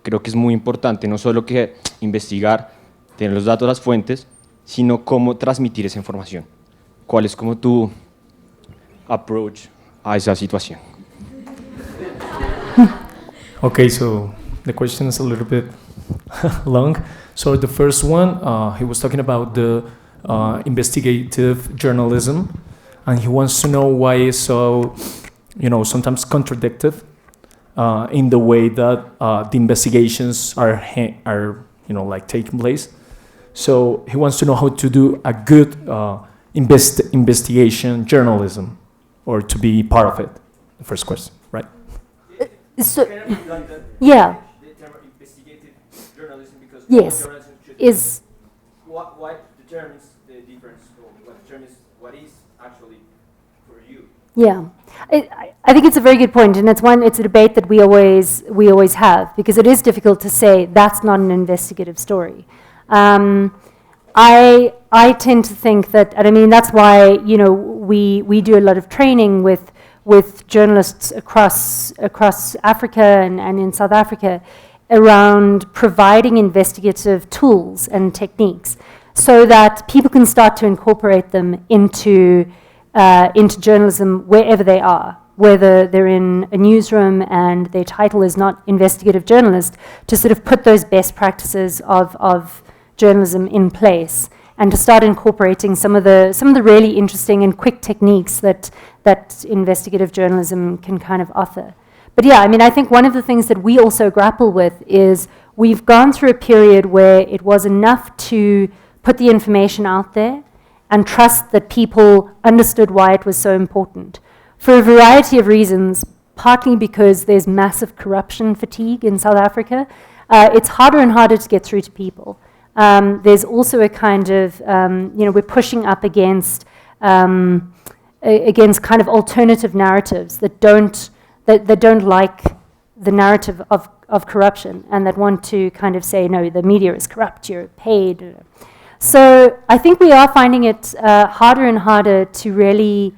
Creo que es muy importante no solo que investigar, tener los datos, las fuentes, sino cómo transmitir esa información. ¿Cuál es como tu approach a esa situación? Okay, so the question is a little bit long. So the first one, he was talking about the investigative journalism, and he wants to know why it's so, sometimes contradictory in the way that the investigations are taking place. So he wants to know how to do a good investigation journalism, or to be part of it. The first question, right? So, yeah. The term investigative journalism, because Yes. journalism should Is what determines the difference, or what determines what is actually for you. Yeah, I think it's a very good point, and it's a debate that we always have, because it is difficult to say that's not an investigative story. I tend to think that, and I mean that's why we do a lot of training with journalists across Africa and in South Africa around providing investigative tools and techniques, so that people can start to incorporate them into journalism wherever they are, whether they're in a newsroom and their title is not investigative journalist, to sort of put those best practices of journalism in place, and to start incorporating some of the really interesting and quick techniques that investigative journalism can kind of offer. But yeah, I mean, I think one of the things that we also grapple with is we've gone through a period where it was enough to put the information out there and trust that people understood why it was so important. For a variety of reasons, partly because there's massive corruption fatigue in South Africa, it's harder and harder to get through to people. There's also a kind of, we're pushing up against kind of alternative narratives that don't like the narrative of corruption, and that want to kind of say, no, the media is corrupt, you're paid. So I think we are finding it harder and harder to really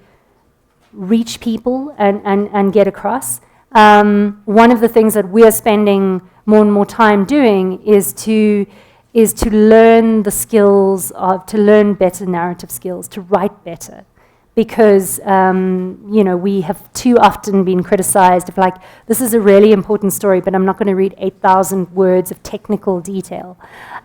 reach people and get across. One of the things that we are spending more and more time doing is to learn the skills to learn better narrative skills, to write better. Because, we have too often been criticized of like, this is a really important story, but I'm not going to read 8,000 words of technical detail.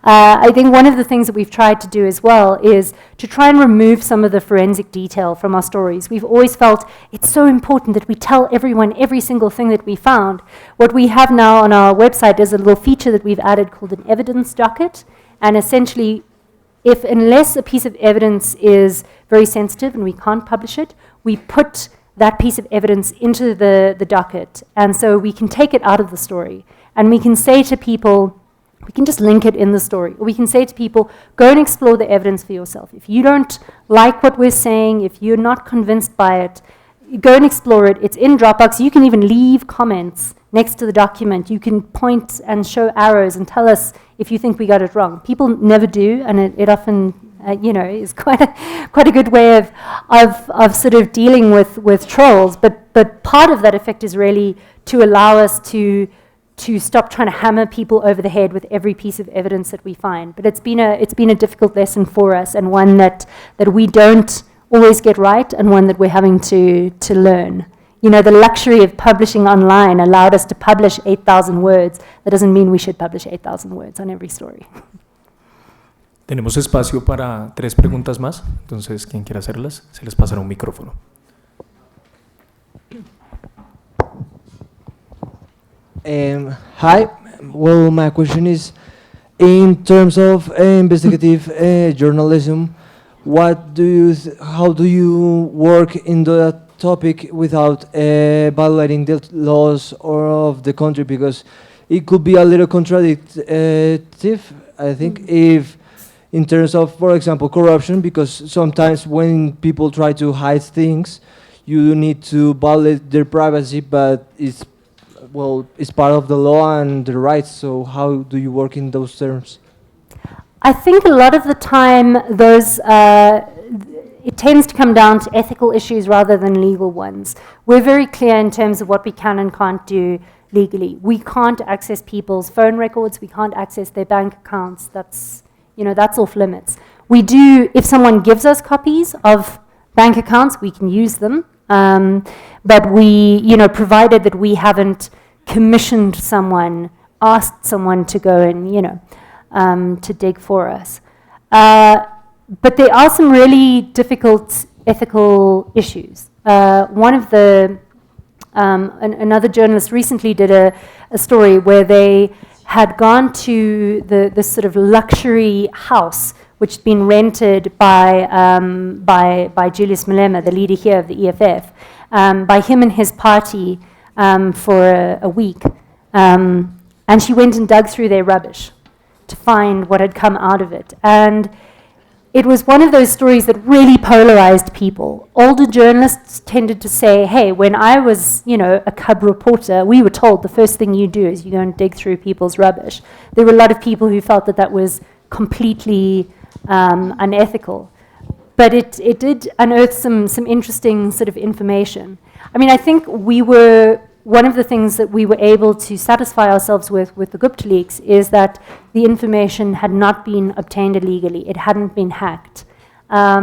I think one of the things that we've tried to do as well is to try and remove some of the forensic detail from our stories. We've always felt it's so important that we tell everyone every single thing that we found. What we have now on our website is a little feature that we've added called an evidence docket, and essentially, unless a piece of evidence is very sensitive and we can't publish it, we put that piece of evidence into the docket. And so we can take it out of the story. And we can say to people, we can just link it in the story. Or we can say to people, go and explore the evidence for yourself. If you don't like what we're saying, if you're not convinced by it, go and explore it. It's in Dropbox. You can even leave comments next to the document. You can point and show arrows and tell us if you think we got it wrong. People never do, and it often, is quite a good way of sort of dealing with trolls. But part of that effect is really to allow us to to stop trying to hammer people over the head with every piece of evidence that we find. But it's been a difficult lesson for us, and one that we don't always get right, and one that we're having to learn. You know, the luxury of publishing online allowed us to publish 8,000 words. That doesn't mean we should publish 8,000 words on every story. Tenemos espacio para 3 preguntas más, entonces quien quiera hacerlas, se les pasará un micrófono. Hi. Well, my question is, in terms of investigative journalism, how do you work in the topic without violating the laws of the country? Because it could be a little contradictive, I think, if in terms of, for example, corruption, because sometimes when people try to hide things, you need to violate their privacy, but it's part of the law and the rights. So how do you work in those terms? I think a lot of the time it tends to come down to ethical issues rather than legal ones. We're very clear in terms of what we can and can't do legally. We can't access people's phone records, we can't access their bank accounts. That's off limits. We do, if someone gives us copies of bank accounts, we can use them. But we, provided that we haven't commissioned someone, asked someone to go and, to dig for us. But there are some really difficult ethical issues. One of the, another journalist recently did a story where they had gone to this sort of luxury house which had been rented by Julius Malema, the leader here of the EFF, by him and his party for a week. And she went and dug through their rubbish to find what had come out of it. And it was one of those stories that really polarized people. Older journalists tended to say, hey, when I was, a cub reporter, we were told the first thing you do is you go and dig through people's rubbish. There were a lot of people who felt that was completely unethical. But it did unearth some interesting sort of information. I mean, I think one of the things that we were able to satisfy ourselves with the Gupta Leaks is that the information had not been obtained illegally. It hadn't been hacked. I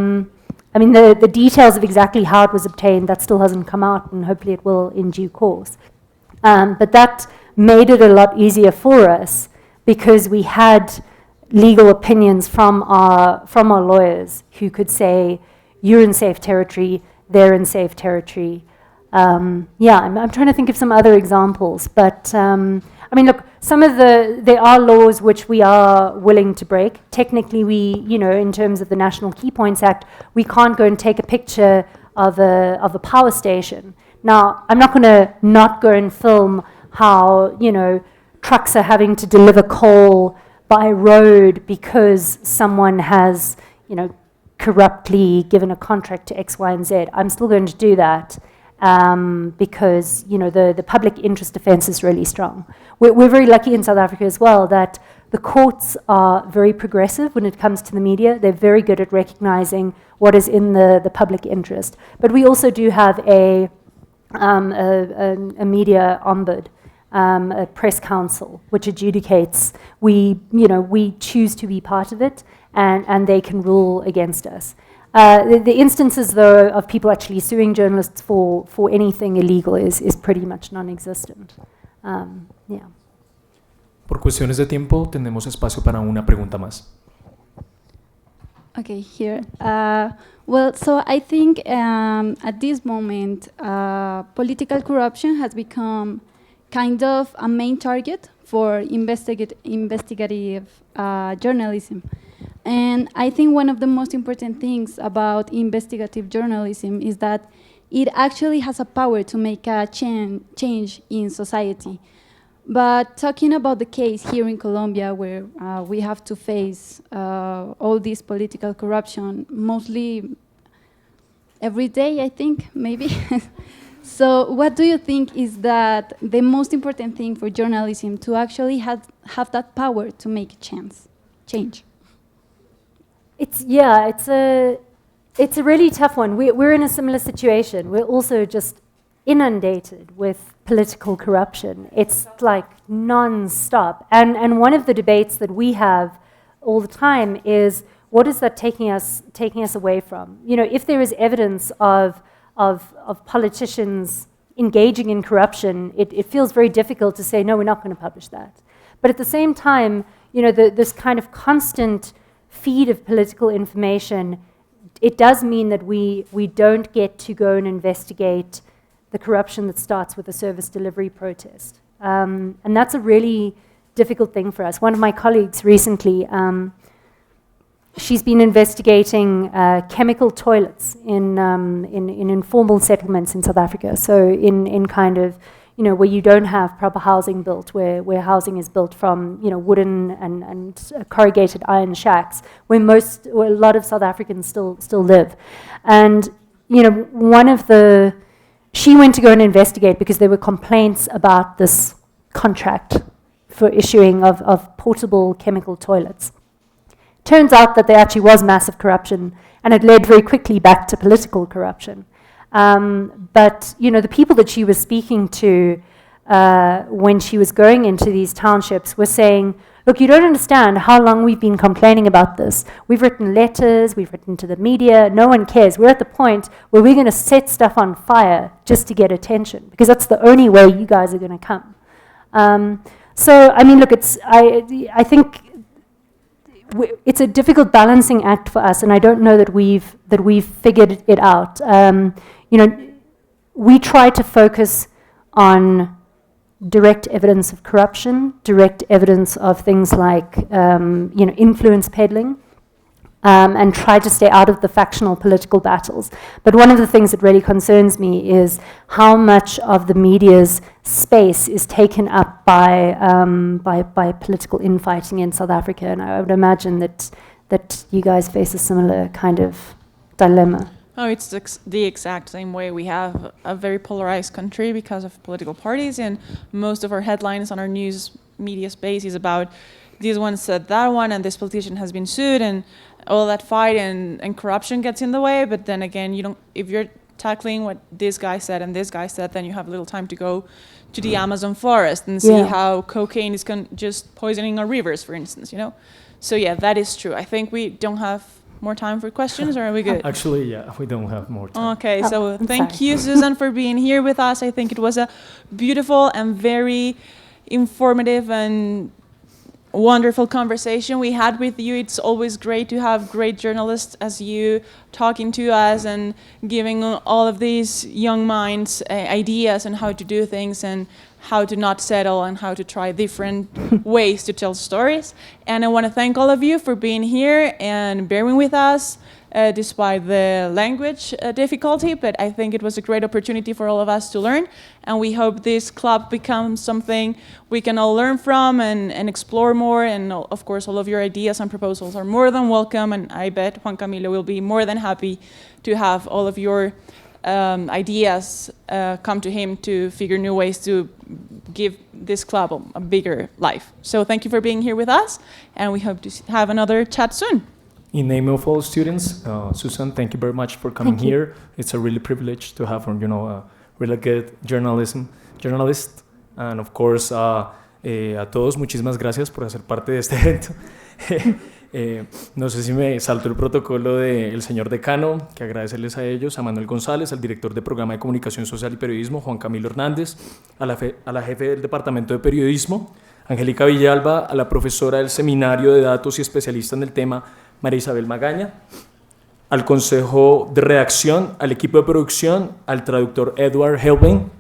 mean, the details of exactly how it was obtained, that still hasn't come out, and hopefully it will in due course. But that made it a lot easier for us because we had legal opinions from our lawyers who could say, you're in safe territory, they're in safe territory. I'm trying to think of some other examples, but I mean, look, there are laws which we are willing to break. Technically, in terms of the National Key Points Act, we can't go and take a picture of a power station. Now, I'm not going to not go and film how, trucks are having to deliver coal by road because someone has, corruptly given a contract to X, Y, and Z. I'm still going to do that. Because the public interest defense is really strong. We're very lucky in South Africa as well that the courts are very progressive when it comes to the media. They're very good at recognizing what is in the public interest. But we also do have a media ombud, a press council, which adjudicates. We choose to be part of it, and they can rule against us. The instances, though, of people actually suing journalists for anything illegal is pretty much non-existent. Por cuestiones de tiempo, tenemos espacio para una pregunta más. Okay, here. So I think at this moment, political corruption has become kind of a main target for investigative journalism. And I think one of the most important things about investigative journalism is that it actually has a power to make a change in society. But talking about the case here in Colombia, where we have to face all this political corruption, mostly every day, I think, maybe. So what do you think is that the most important thing for journalism to actually have that power to make a change? It's a really tough one. We're in a similar situation. We're also just inundated with political corruption. It's like non-stop. And one of the debates that we have all the time is, what is that taking us away from? You know, if there is evidence of politicians engaging in corruption, it feels very difficult to say, no, we're not going to publish that. But at the same time, you know, this kind of constant feed of political information, it does mean that we don't get to go and investigate the corruption that starts with a service delivery protest. And that's a really difficult thing for us. One of my colleagues recently, she's been investigating chemical toilets in informal settlements in South Africa. So in kind of, you know, where you don't have proper housing built, where housing is built from, you know, wooden and corrugated iron shacks, where a lot of South Africans still live. And, you know, she went to go and investigate because there were complaints about this contract for issuing of portable chemical toilets. Turns out that there actually was massive corruption, and it led very quickly back to political corruption. But, you know, the people that she was speaking to when she was going into these townships were saying, look, you don't understand how long we've been complaining about this. We've written letters, we've written to the media, no one cares. We're at the point where we're going to set stuff on fire just to get attention, because that's the only way you guys are going to come. So, I mean, look, I think it's a difficult balancing act for us, and I don't know that we've figured it out. You know, we try to focus on direct evidence of corruption, direct evidence of things like you know, influence peddling, and try to stay out of the factional political battles. But one of the things that really concerns me is how much of the media's space is taken up by political infighting in South Africa, and I would imagine that you guys face a similar kind of dilemma. Oh, it's the exact same way. We have a very polarized country because of political parties, and most of our headlines on our news media space is about this one said that one, and this politician has been sued, and all that fight and corruption gets in the way. But then again, if you're tackling what this guy said and this guy said, then you have little time to go to the Amazon forest and see how cocaine is just poisoning our rivers, for instance, you know? So yeah, that is true. I think we don't have more time for questions, or are we good? Actually, yeah, we don't have more time. Okay, so thank you, Susan, for being here with us. I think it was a beautiful and very informative and wonderful conversation we had with you. It's always great to have great journalists as you talking to us and giving all of these young minds ideas on how to do things and how to not settle and how to try different ways to tell stories. And I want to thank all of you for being here and bearing with us despite the language difficulty, but I think it was a great opportunity for all of us to learn, and we hope this club becomes something we can all learn from and explore more, and of course all of your ideas and proposals are more than welcome, and I bet Juan Camilo will be more than happy to have all of your ideas come to him to figure new ways to give this club a bigger life. So thank you for being here with us, and we hope to have another chat soon. In name of all students, Susan, thank you very much for coming here. It's a really privilege to have, you know, a really good journalist. And of course, a todos, muchísimas gracias por hacer parte de este evento. No sé si me saltó el protocolo del señor decano, que agradecerles a ellos, a Manuel González, al director de programa de comunicación social y periodismo, Juan Camilo Hernández, a la jefe del departamento de periodismo, Angélica Villalba, a la profesora del seminario de datos y especialista en el tema, María Isabel Magaña, al consejo de redacción, al equipo de producción, al traductor Edward Helbing,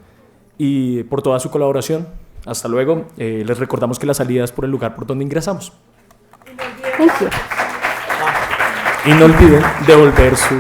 y por toda su colaboración. Hasta luego. Les recordamos que la salida es por el lugar por donde ingresamos. Thank you. Y no olviden devolver su